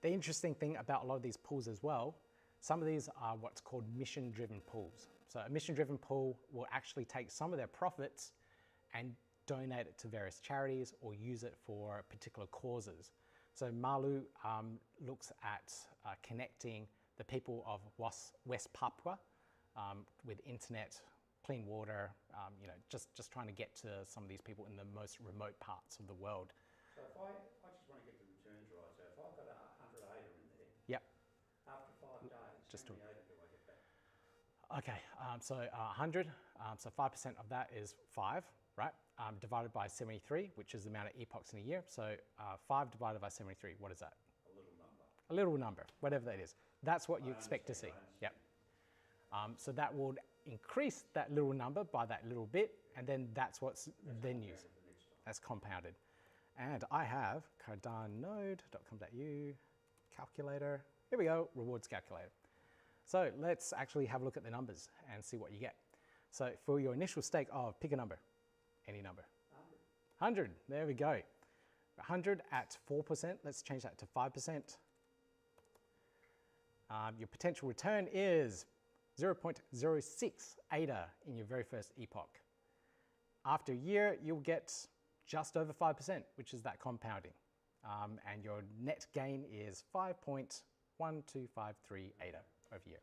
The interesting thing about a lot of these pools as well, some of these are what's called mission-driven pools. So a mission-driven pool will actually take some of their profits and donate it to various charities or use it for particular causes. So Malu looks at connecting the people of West Papua with internet, clean water, you know, just trying to get to some of these people in the most remote parts of the world. So if I just want to get the returns right, so if I've got 100 ADA in there, Yep. after 5 days, Just how to- many ADA do I get back? Okay, so 100, so 5% of that is 5, right? Divided by 73, which is the amount of epochs in a year. So 5 divided by 73, what is that? A little number. A little number, whatever that is. That's what you expect to see. I understand. Yep. So that will increase that little number by that little bit, and then that's what's then used. For next time. That's compounded. And I have cardanonode.com.au calculator. Here we go, rewards calculator. So let's actually have a look at the numbers and see what you get. So for your initial stake of, pick a number, any number. 100, there we go. 100 at 4%, let's change that to 5%. Your potential return is 0.06 ADA in your very first epoch. After a year, you'll get just over 5%, which is that compounding. And your net gain is 5.1253 ADA over a year.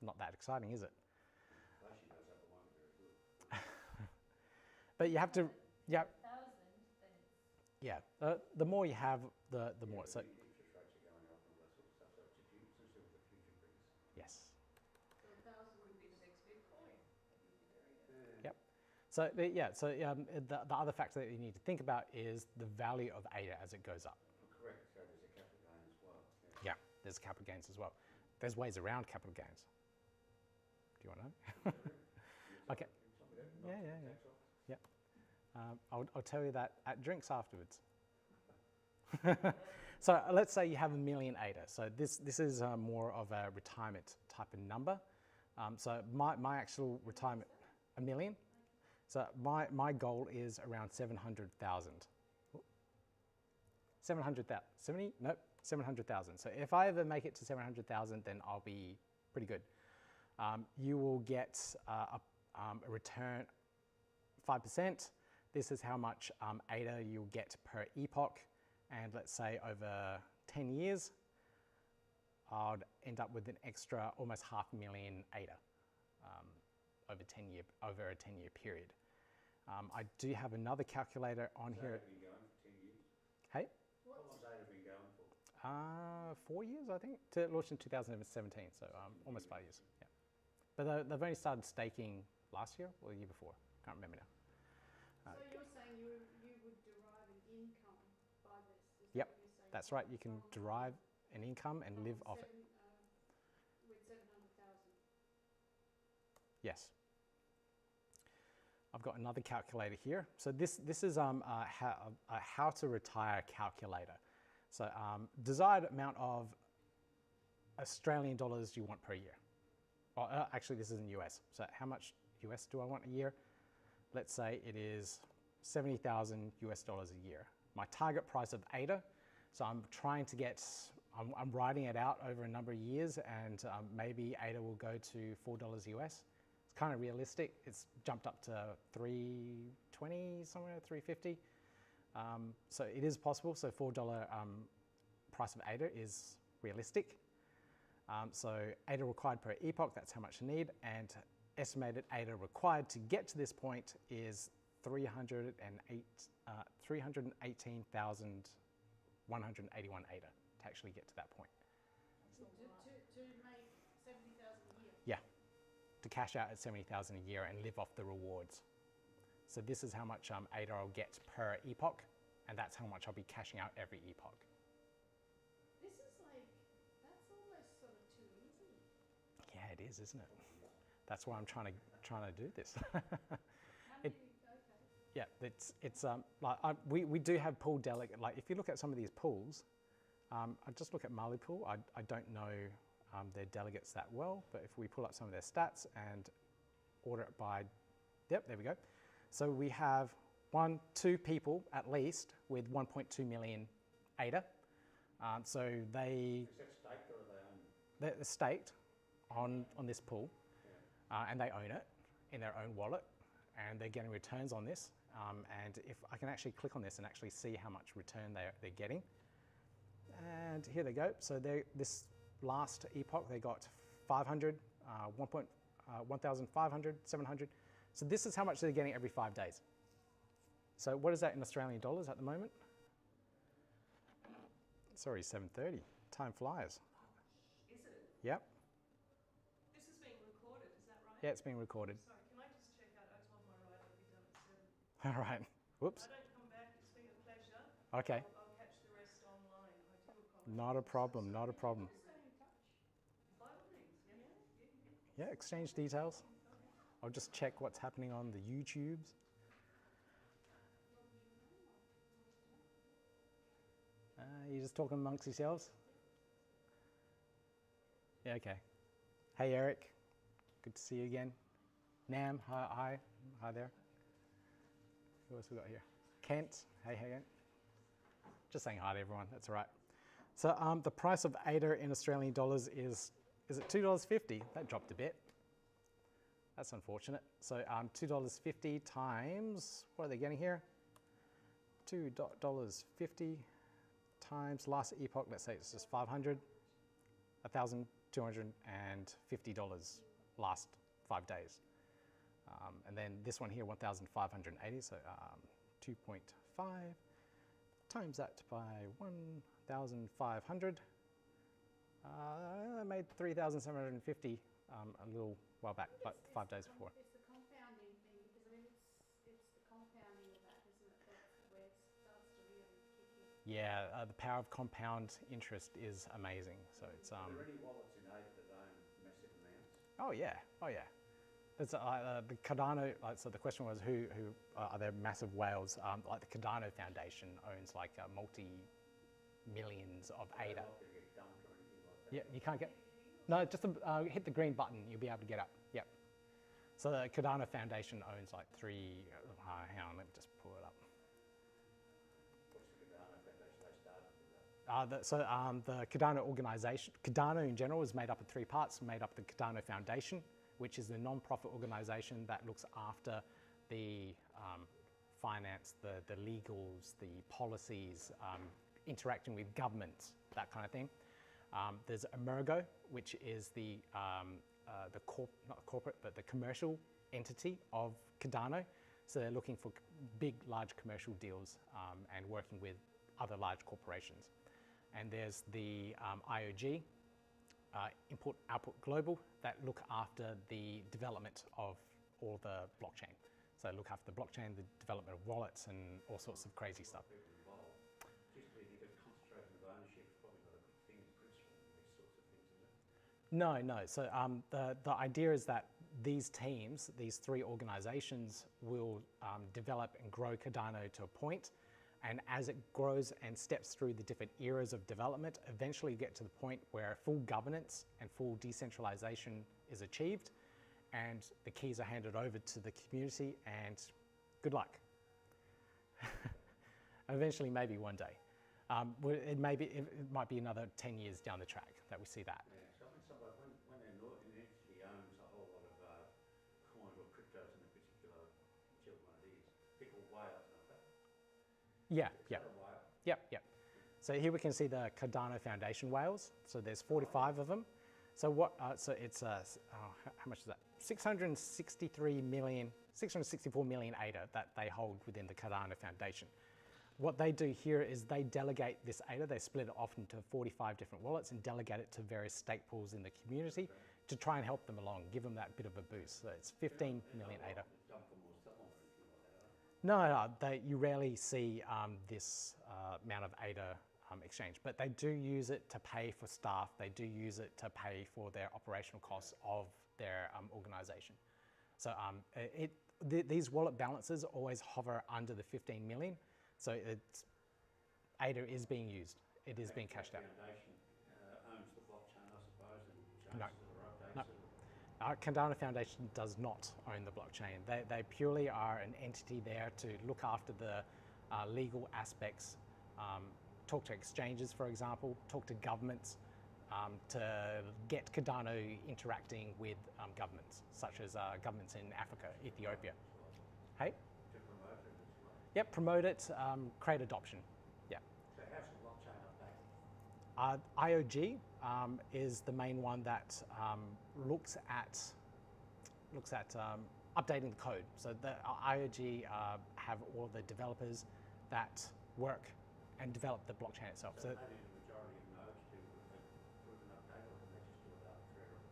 Not that exciting, is it? Inflation goes up, it won't be very good. But you have to, yeah, 1,000, then it's yeah. The more you have, the more. So The interest rates are going up and all that sort of stuff, so it's still the future brings. yes. So 1,000 Would be the next Bitcoin. That would be very good. Yep. So the other factor that you need to think about is the value of ADA as it goes up. Correct, so there's a capital gain as well. Yeah, there's capital gains as well. There's ways around capital gains. Do you want to know? Okay. Yeah. I'll tell you that at drinks afterwards. So let's say you have 1 million ADA. So this is more of a retirement type of number. So my actual retirement, 1 million. So my goal is around 700,000. 700,000. 70? Nope. 700,000. So if I ever make it to 700,000, then I'll be pretty good. You will get a return 5%. This is how much ADA you'll get per epoch. And let's say over 10 years, I'd end up with an extra almost 500,000 ADA over a 10-year period. I do have another calculator on Has here. ADA been going for 10 years? Hey? How long's ADA been going for? 4 years, I think. It launched in 2017, so almost 5 years. Yeah. But they've only started staking last year or the year before. Can't remember now. So you're saying you would derive an income by this? Is Yep, that what you're saying? that's right. You can derive an income and live off it. With 700,000. Yes. I've got another calculator here. So this is a how to retire calculator. So desired amount of Australian dollars you want per year. Well, actually, this is in US. So how much US do I want a year? Let's say it is 70,000 US dollars a year. My target price of ADA. So I'm trying to get, I'm writing it out over a number of years, and maybe ADA will go to $4 US. It's kind of realistic. It's jumped up to $3.20 somewhere, $3.50. So it is possible. So $4 price of ADA is realistic. So ADA required per epoch, that's how much you need, and estimated ADA required to get to this point is 318,181 ADA to actually get to that point. To make 70,000 a year. Yeah, to cash out at 70,000 a year and live off the rewards. So this is how much ADA I'll get per epoch, and that's how much I'll be cashing out every epoch. This is like, that's almost sort of too easy. Yeah, it is, isn't it? That's why I'm trying to do this. How many, okay. Yeah, it's like we do have pool delegate. Like if you look at some of these pools, I just look at Mali Pool. I don't know their delegates that well, but if we pull up some of their stats and order it by, yep, there we go. So we have 2 people at least with 1.2 million ADA. So they Is that staked or are they owned? they're staked on this pool, and they own it in their own wallet, and they're getting returns on this. And if I can actually click on this and actually see how much return they're getting, and here they go. So this last epoch they got 500, 1,500, 700. So this is how much they're getting every 5 days. So what is that in Australian dollars at the moment? It's already 7:30. Time flies. Is it? Yep. This is being recorded, is that right? Yeah, it's being recorded. Sorry, can I just check out? I told my rider I'd be done at 7. All right. Whoops. I don't come back, it's been a pleasure. Okay. I'll catch the rest online. I do apologize. Not a problem. Not a problem. Stay in touch. By all means, yeah. Yeah, exchange details. I'll just check what's happening on the YouTubes. You're just talking amongst yourselves? Yeah, okay. Hey, Eric. Good to see you again. Nam, hi there. Who else we got here? Kent, hey, Kent. Just saying hi to everyone, that's all right. So the price of ADA in Australian dollars is it $2.50? That dropped a bit. That's unfortunate. So $2.50 times, what are they getting here? $2.50 times last epoch, let's say it's just 500, $1,250 last 5 days. And then this one here, 1,580, so 2.5 times that by 1,500. I made 3,750 a little while back, but 5 days before. It's the compounding thing, because I mean, it's the compounding of that, isn't it? That's where it starts to really kick in. Yeah, the power of compound interest is amazing. So it's Are there any wallets in ADA that own massive amounts? oh yeah. There's the Cardano. So the question was, who are there massive whales? Like the Cardano Foundation owns like multi-millions of Are they ADA. likely to get dumped or anything like that? Yeah, you can't get. No, just hit the green button. You'll be able to get up. Yep. So the Cardano Foundation owns like 3. Hang on, let me just pull it up. What's the Cardano Foundation? They started with that. The Cardano organization, Cardano in general, is made up of 3 parts. Made up of the Cardano Foundation, which is the non-profit organization that looks after the finance, the legals, the policies, interacting with governments, that kind of thing. There's Emergo, which is the not corporate, but the commercial entity of Cardano. So they're looking for big, large commercial deals and working with other large corporations. And there's the IOG, Import Output Global, that look after the development of all the blockchain. So look after the blockchain, the development of wallets, and all sorts of crazy stuff. People involved. Just to think of concentration of ownership is probably not a good thing in principle in these sorts of things, is it? No. So the idea is that these teams, these 3 organizations, will develop and grow Cardano to a point, and as it grows and steps through the different eras of development, eventually get to the point where full governance and full decentralization is achieved, and the keys are handed over to the community, and good luck. Eventually, maybe one day. It might be another 10 years down the track that we see that. Yeah, so I think somebody, when an entity owns a whole lot of coin or cryptos in a particular, whichever one it is, they're called whales, aren't they? Yeah. Is that a whale? Yep. So here we can see the Cardano Foundation whales. So there's 45 of them. So what? So it's how much is that? 664 million ADA that they hold within the Cardano Foundation. What they do here is they delegate this ADA. They split it off into 45 different wallets and delegate it to various stake pools in the community to try and help them along, give them that bit of a boost. So it's 15 million ADA. No, you rarely see this amount of ADA exchange, but they do use it to pay for staff. They do use it to pay for their operational costs of their organization. So these wallet balances always hover under the 15 million. So ADA is being used. It is being cashed out. Foundation owns the blockchain, I suppose, and changes it or updates it. Cardano Foundation does not own the blockchain. They purely are an entity there to look after the legal aspects, talk to exchanges, for example, talk to governments, to get Cardano interacting with governments, such as governments in Africa, Ethiopia. Hey? To promote it as well. Yep, promote it, create adoption. Yeah. So how's the blockchain updated? IOG is the main one that looks at updating the code. So the IOG have all the developers that work and develop the blockchain itself. So Maybe the majority of nodes do an update, or can they just do it arbitrarily?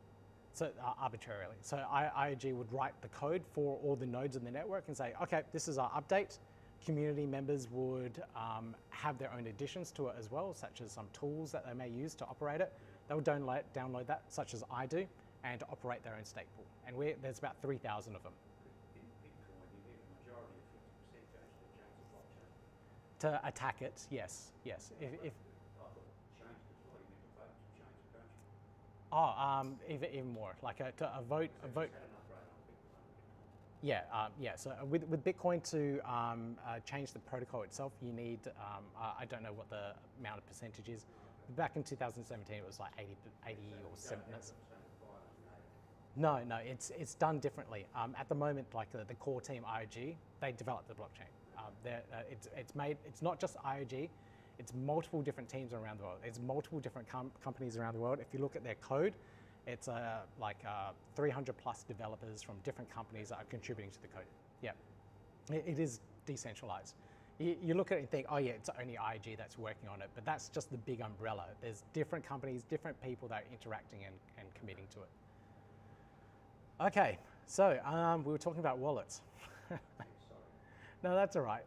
So arbitrarily. So IOG would write the code for all the nodes in the network and say, okay, this is our update. Community members would have their own additions to it as well, such as some tools that they may use to operate it. They would download that, such as I do, and to operate their own stake pool. And there's about 3,000 of them. In Bitcoin, you need a majority of 50% to actually change the blockchain. To attack it, yes. If I thought it changed as well. You need to vote to change it, don't you? even more, like a vote. So A vote. just had an upgrade on Bitcoin. Yeah. So with Bitcoin to change the protocol itself, you need. I don't know what the amount of percentage is. Back in 2017, it was like 80 or 70. No, it's done differently. At the moment, like the core team IOG, they developed the blockchain. It's not just IOG, it's multiple different teams around the world. It's multiple different companies around the world. If you look at their code, it's 300 plus developers from different companies that are contributing to the code. Yeah, it is decentralized. You look at it and think, oh yeah, it's only IOG that's working on it, but that's just the big umbrella. There's different companies, different people that are interacting and committing to it. Okay, so we were talking about wallets. No, that's all right.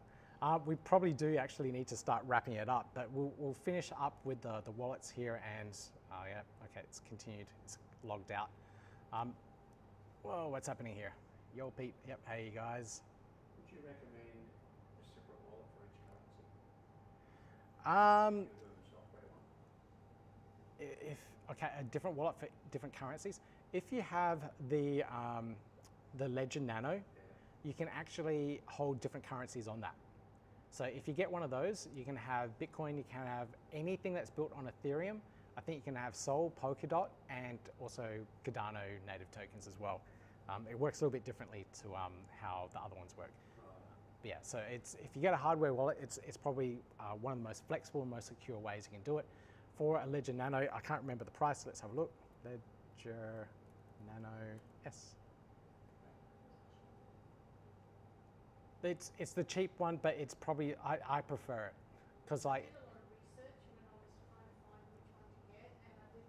We probably do actually need to start wrapping it up, but we'll finish up with the wallets here and, yeah, okay, it's continued, it's logged out. Whoa, what's happening here? Yo, Pete, yep, hey you guys. Would you recommend a separate wallet for each currency? Um, You're doing the software one. Okay, a different wallet for different currencies. If you have the Ledger Nano, you can actually hold different currencies on that. So if you get one of those, you can have Bitcoin, you can have anything that's built on Ethereum. I think you can have Sol, Polkadot, and also Cardano native tokens as well. It works a little bit differently to how the other ones work. But yeah, so if you get a hardware wallet, it's probably one of the most flexible and most secure ways you can do it. For a Ledger Nano, I can't remember the price, let's have a look. Ledger Nano S. It's the cheap one, but it's probably, I prefer it. Because I did a lot of research when I was trying to find which one to get, and I did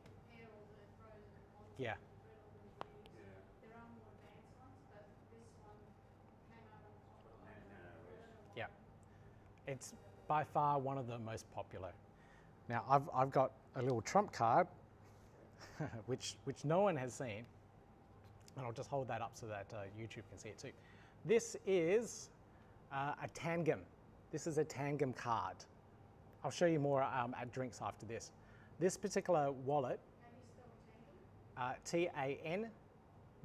compare all the pros and cons. Yeah. And read all the reviews. There are more advanced ones, but this one came out on top of the Yeah. It's by far one of the most popular. Now I've got a little trump card, which no one has seen, and I'll just hold that up so that YouTube can see it too. This is a Tangem. This is a Tangem card. I'll show you more at drinks after this. This particular wallet, How do you spell Tangem?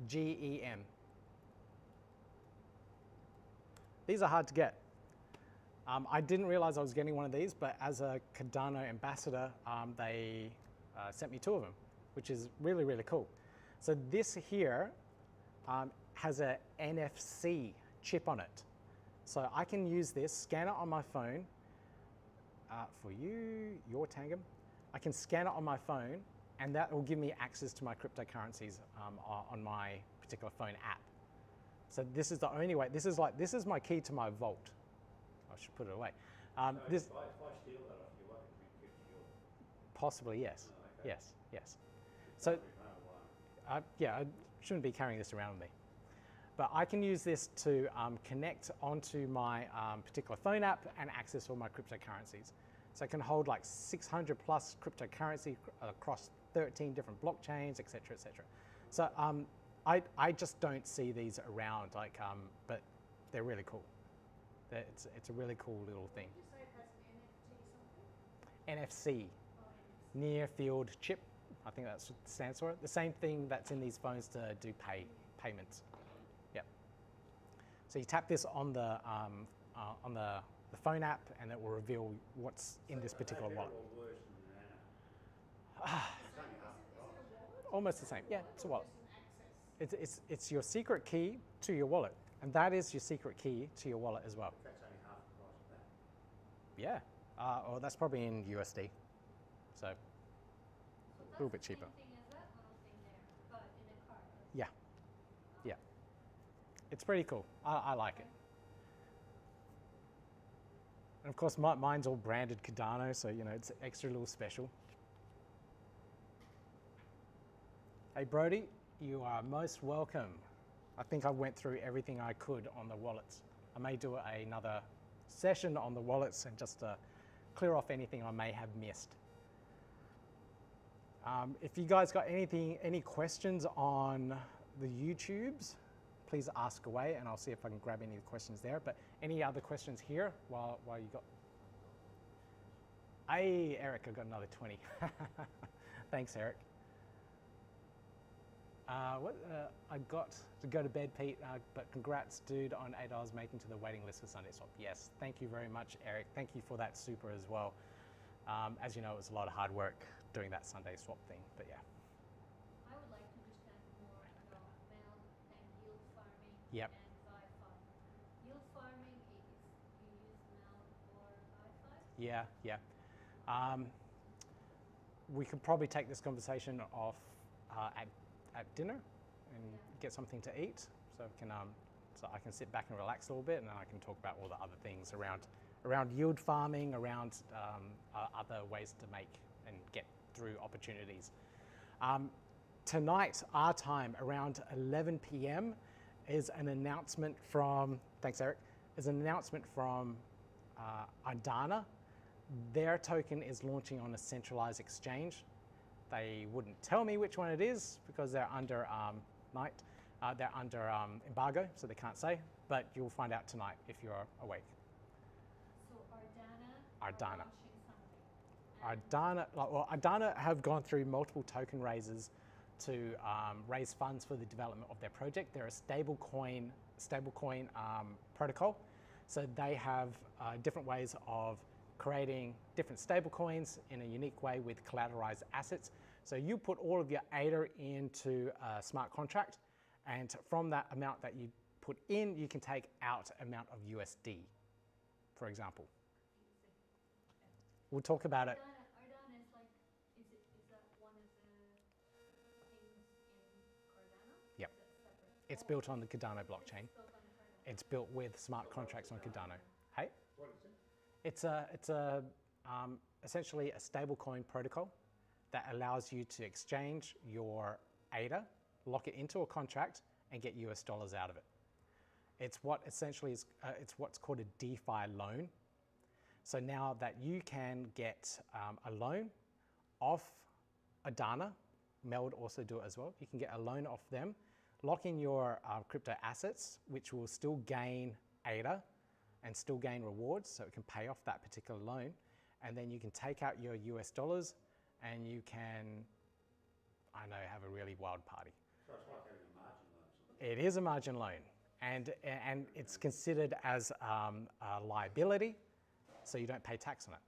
T-A-N-G-E-M. These are hard to get. I didn't realize I was getting one of these, but as a Cardano ambassador, they sent me 2 of them, which is really, really cool. So this here has a NFC chip on it. So I can use this, scan it on my phone. For you, your Tangem, I can scan it on my phone and that will give me access to my cryptocurrencies on my particular phone app. So this is the only way. This is my key to my vault. I should put it away. So This if I steal that off you, I can be kept your... possibly yes, Oh, okay. yes. So Probably no one. yeah, I shouldn't be carrying this around with me. But I can use this to connect onto my particular phone app and access all my cryptocurrencies. So it can hold like 600 plus cryptocurrency across 13 different blockchains, et cetera, et cetera. So I just don't see these around, like, but they're really cool. It's a really cool little thing. Did you say it has an NFT something? NFC, near field chip. I think that's what it stands for. The same thing that's in these phones to do payments. Yep. So you tap this on the phone app, and it will reveal what's in this particular wallet. Or worse than nano. It's only half the price. Almost the same. Yeah, it's a wallet. Just an access. It's your secret key to your wallet, and that is your secret key to your wallet as well. That's only half the price of that. Yeah. Or that's probably in USD. So So little bit that's the cheaper. same thing as that little thing there, but in a card. yeah, yeah. It's pretty cool. I like it. And of course, mine's all branded Cardano, so you know it's extra little special. Hey Brody, you are most welcome. I think I went through everything I could on the wallets. I may do another session on the wallets and just clear off anything I may have missed. If you guys got any questions on the YouTubes, please ask away, and I'll see if I can grab any of the questions there. But any other questions here while you got? Hey, Eric, I got another 20. Thanks, Eric. I got to go to bed, Pete, but congrats, dude, on $8 making to the waiting list for Sunday Swap. Yes, thank you very much, Eric. Thank you for that super as well. As you know, it was a lot of hard work doing that Sunday Swap thing, but yeah. I would like to understand more about MEL and yield farming Yep. and VI farm. Yield farming is you use MEL or VI. Yeah. We could probably take this conversation off at dinner and get something to eat, so I can sit back and relax a little bit, and then I can talk about all the other things around yield farming, around other ways to make and get through opportunities. Tonight, our time, around 11 p.m., is an announcement from, thanks Eric, is an announcement from Ardana. Their token is launching on a centralized exchange. They wouldn't tell me which one it is because they're under they're under embargo, so they can't say, but you'll find out tonight if you're awake. So Ardana. are launching something. And Ardana have gone through multiple token raises to raise funds for the development of their project. They're a stablecoin protocol, so they have different ways of creating different stablecoins in a unique way with collateralized assets. So you put all of your ADA into a smart contract, and from that amount that you put in, you can take out amount of USD, for example. We'll talk about it. Ardana is like, is that one of the things in Cardano? Yep. Is it separate? It's built on the Cardano blockchain. It's built on Cardano. It's built with smart contracts on Cardano. Hey, What is it? it's essentially a stablecoin protocol that allows you to exchange your ADA, lock it into a contract, and get US dollars out of it. It's what essentially is it's what's called a DeFi loan. So now that you can get a loan off Ardana, Mel would also do it as well. You can get a loan off them, lock in your crypto assets, which will still gain ADA and still gain rewards, so it can pay off that particular loan. And then you can take out your US dollars and you can, I know, have a really wild party. So it's like having a margin loan or something. It is a margin loan, and it's considered as a liability, so you don't pay tax on it.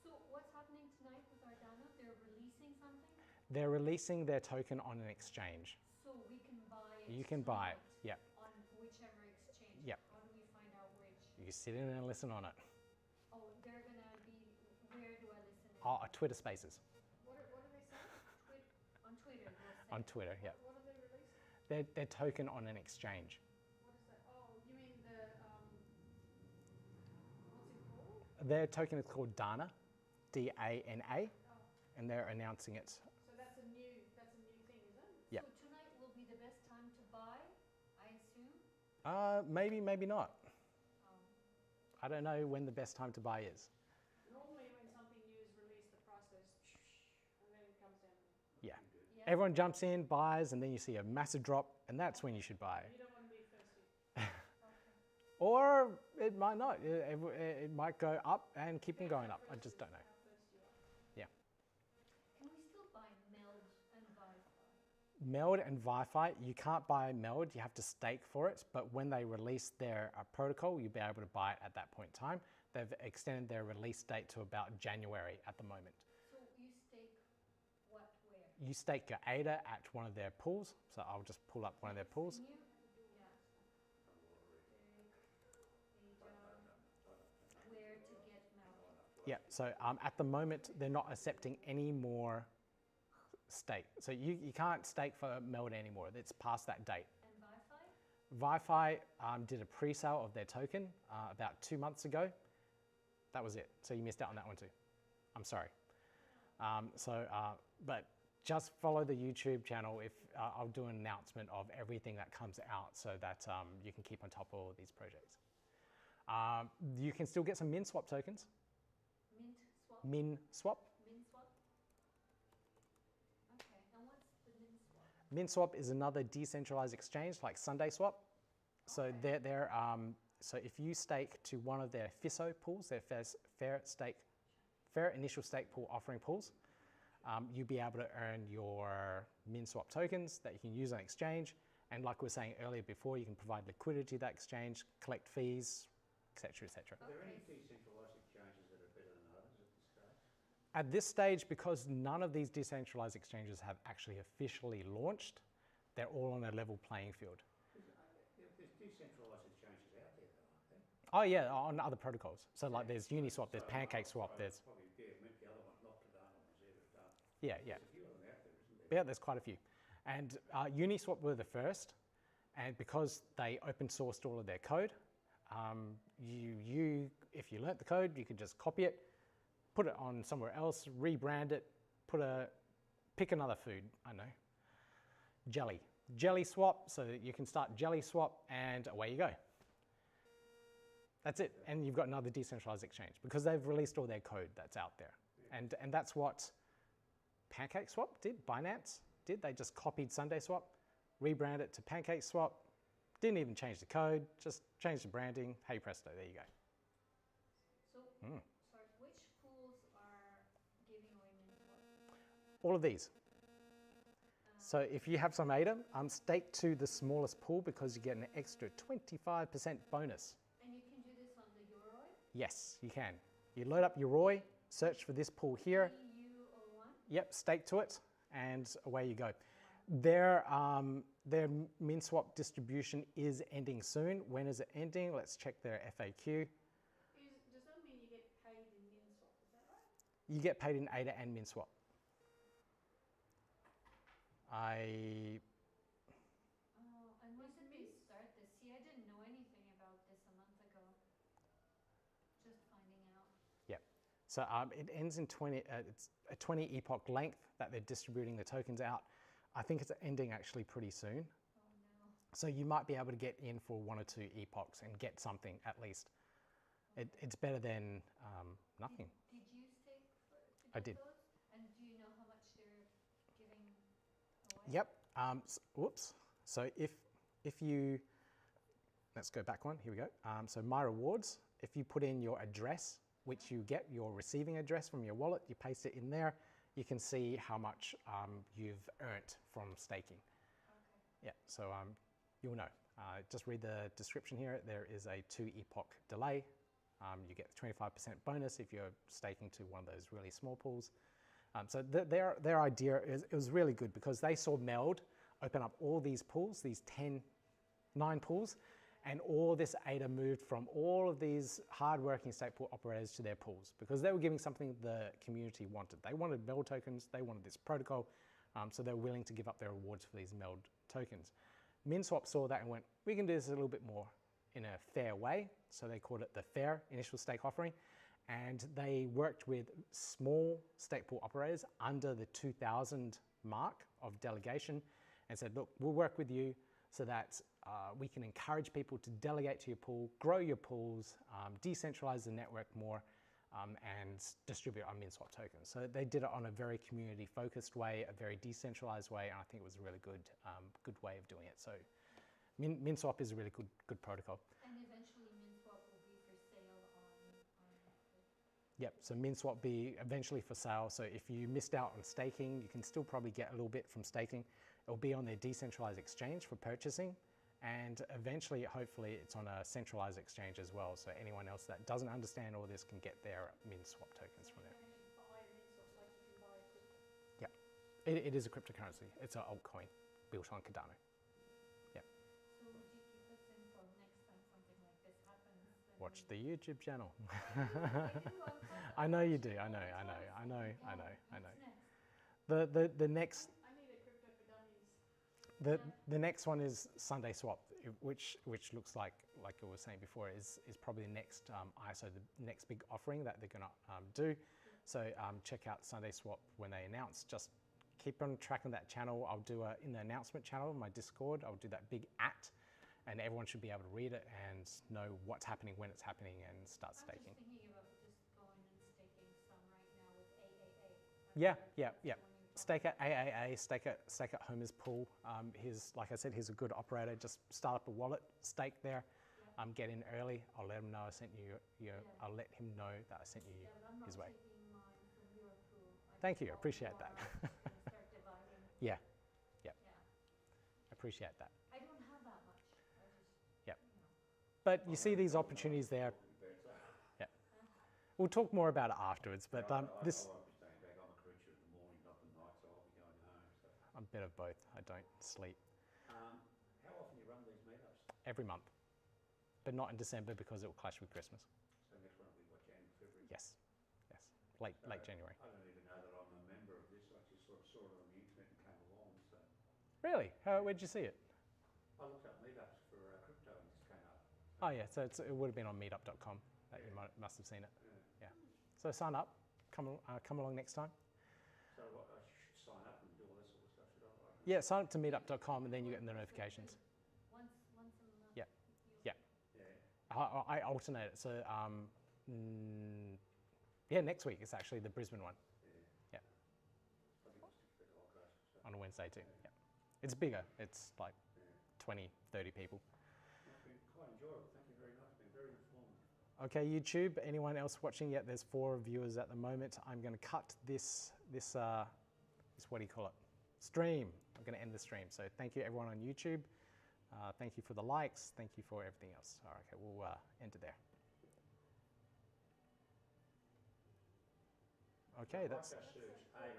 So what's happening tonight with Ardana? They're releasing something? They're releasing their token on an exchange. So we can buy it You can buy it, tonight yep. on whichever exchange. Yep. How do we find out which? You sit in and listen on it. Oh, they're gonna be, where do I listen in? Twitter Spaces. What are they saying? On Twitter, yeah. What are they releasing? Their token on an exchange. What is that? Oh, you mean the, what's it called? Their token is called Dana, D-A-N-A, Oh, and they're announcing it. so that's a new thing, is it? Yep. So tonight will be the best time to buy, I assume? Maybe, maybe not. Oh. I don't know when the best time to buy is. Normally when something new is released, the price goes and then it comes down. Yeah. Yeah. Everyone jumps in, buys, and then you see a massive drop, and that's when you should buy. You don't want to be thirsty. Okay. Or it might not. It might go up and keep on going up. I just don't know. How thirsty you are. Can we still buy Meld and Wi-Fi? Meld and Wi-Fi, you can't buy Meld, you have to stake for it, but when they release their protocol, you'll be able to buy it at that point in time. They've extended their release date to about January at the moment. So you stake what, where? You stake your ADA at one of their pools, so I'll just pull up one of their pools. Can you? Yeah. Where to get Meld? Yeah, so at the moment, they're not accepting any more stake. So you can't stake for Meld anymore, it's past that date. And Wi-Fi? Wi-Fi did a pre-sale of their token about 2 months ago. That was it. So you missed out on that one too. I'm sorry. But just follow the YouTube channel. If I'll do an announcement of everything that comes out so that you can keep on top of all these projects. You can still get some MinSwap tokens. Mint swap? MinSwap. Mint swap? Okay, and what's the mint swap? MinSwap is another decentralized exchange like SundaySwap. So so if you stake to one of their FISO pools, their fair initial stake pool offering pools, you'll be able to earn your MinSwap tokens that you can use on exchange. And like we were saying earlier before, you can provide liquidity to that exchange, collect fees, etc., etc. Are there any decentralised exchanges that are better than others at this stage? At this stage, because none of these decentralized exchanges have actually officially launched, they're all on a level playing field. There's decentralised exchanges out there though, aren't there? Oh yeah, on other protocols. So like there's Uniswap, there's PancakeSwap, there's Probably, yeah, the other one's not Cardano, is there? But, yeah. there's a few of them out there, isn't there? Yeah, there's quite a few. And Uniswap were the first, and because they open sourced all of their code, if you learnt the code, you could just copy it, put it on somewhere else, rebrand it, pick another food, I don't know, jelly swap, so that you can start jelly swap, and away you go. That's it, and you've got another decentralized exchange because they've released all their code that's out there, and that's what PancakeSwap did. Binance did. They just copied SundaySwap, rebranded it to PancakeSwap, didn't even change the code, just changed the branding. Hey presto, there you go. So, sorry, which pools are giving away mint swap? All of these. So if you have some ADA, stake to the smallest pool because you get an extra 25% bonus. And you can do this on the Yoroi? Yes, you can. You load up Yoroi, search for this pool here. EU01? Yep, stake to it, and away you go. Their MinSwap distribution is ending soon. When is it ending? Let's check their FAQ. Does that mean you get paid in MinSwap? Is that right? You get paid in ADA and MinSwap. Oh, and when did they start this? See, I didn't know anything about this a month ago. Just finding out. Yeah. So it ends in 20. It's a 20 epoch length that they're distributing the tokens out. I think it's ending actually pretty soon. Oh no. So you might be able to get in for 1 or 2 epochs and get something at least. It's better than nothing. Did you stake to I get did. those? And do you know how much they're giving away? Yep. Whoops. So if you, let's go back one. Here we go. So my rewards. If you put in your address, which you get your receiving address from your wallet, you paste it in there. You can see how much you've earned from staking. Okay. Yeah. So you'll know. Just read the description here. There is a 2 epoch delay. You get 25% bonus if you're staking to one of those really small pools. So their idea is, it was really good because they saw Meld open up all these pools, these 9 pools, and all this ADA moved from all of these hard-working stake pool operators to their pools because they were giving something the community wanted. They wanted Meld tokens, they wanted this protocol, So they're willing to give up their rewards for these meld tokens. MinSwap saw that and went, we can do this a little bit more in a fair way. So they called it the fair initial stake offering. And they worked with small stake pool operators under the 2,000 mark of delegation and said, look, we'll work with you so that we can encourage people to delegate to your pool, grow your pools, decentralize the network more, and distribute our MinSwap tokens. So they did it on a very community-focused way, a very decentralized way, and I think it was a really good, good way of doing it. So MinSwap is a really good protocol. And eventually MinSwap will be for sale on Yep, so MinSwap be eventually for sale. So if you missed out on staking, you can still probably get a little bit from staking. It'll be on their decentralized exchange for purchasing. And eventually, hopefully, it's on a centralized exchange as well. So anyone else that doesn't understand all this can get their MinSwap tokens from there. Buy a MinSwap like you can buy a crypto. Yeah, it is a cryptocurrency. It's an altcoin built on Cardano. Yeah. So would you keep us informed next time something like this happens? And Watch the YouTube channel. I do, I know you do. I know. The next. I need a crypto for dummies. The next one is Sunday Swap, which looks like I was saying before, is probably the next ISO, the next big offering that they're going to do. So check out Sunday Swap when they announce. Just keep on track on that channel. I'll do in the announcement channel, my Discord, I'll do that big @ and everyone should be able to read it and know what's happening, when it's happening, and start staking. I'm just thinking about just going and staking some right now with AAA. Yeah. Stake at AAA, stake at Homer's pool. Like I said, he's a good operator. Just start up a wallet, stake there, get in early. I'll let him know I sent you. I'll let him know that I sent you his way. Taking mine from your pool. Thank you, appreciate that. Start dividing. Yeah. Yeah. Appreciate that. I don't have that much. I just, Yep. you know. But you see these opportunities there. Yeah. We'll talk more about it afterwards. But I this, won't be staying back. I'm a creature of the morning, not the night, so I'll be going home. So. I'm a bit of both. I don't sleep How often do you run these meetups? every month, but not in December because it will clash with Christmas. So next one will be what, January, February? Yes. Late January. I don't even know that I'm a member of this. I just sort of saw it on the internet and came along. So Really? Where'd you see it? I looked up meetups for crypto and this came up. Oh yeah, so it would have been on meetup.com that you must have seen it. Yeah. So sign up, come along next time. So what, I should sign up and do all that sort of stuff, should I? Yeah, sign up to meetup.com and then you get the notifications. Once a month. Yeah. you- Yeah. I alternate it. So yeah, next week it's actually the Brisbane one Yeah. I think I'll stick to the Gold Coast. So. on a Wednesday too. Yeah. It's bigger. It's like Yeah. 20, 30 people. It's been quite enjoyable. Thank you very much. It's been very informative. Okay, YouTube, anyone else watching yet? There's 4 viewers at the moment. I'm going to cut this what do you call it? Stream. I'm going to end the stream. So thank you everyone on YouTube. Thank you for the likes. Thank you for everything else. All right, okay, we'll end it there. Okay, that's. Like I search ADALite.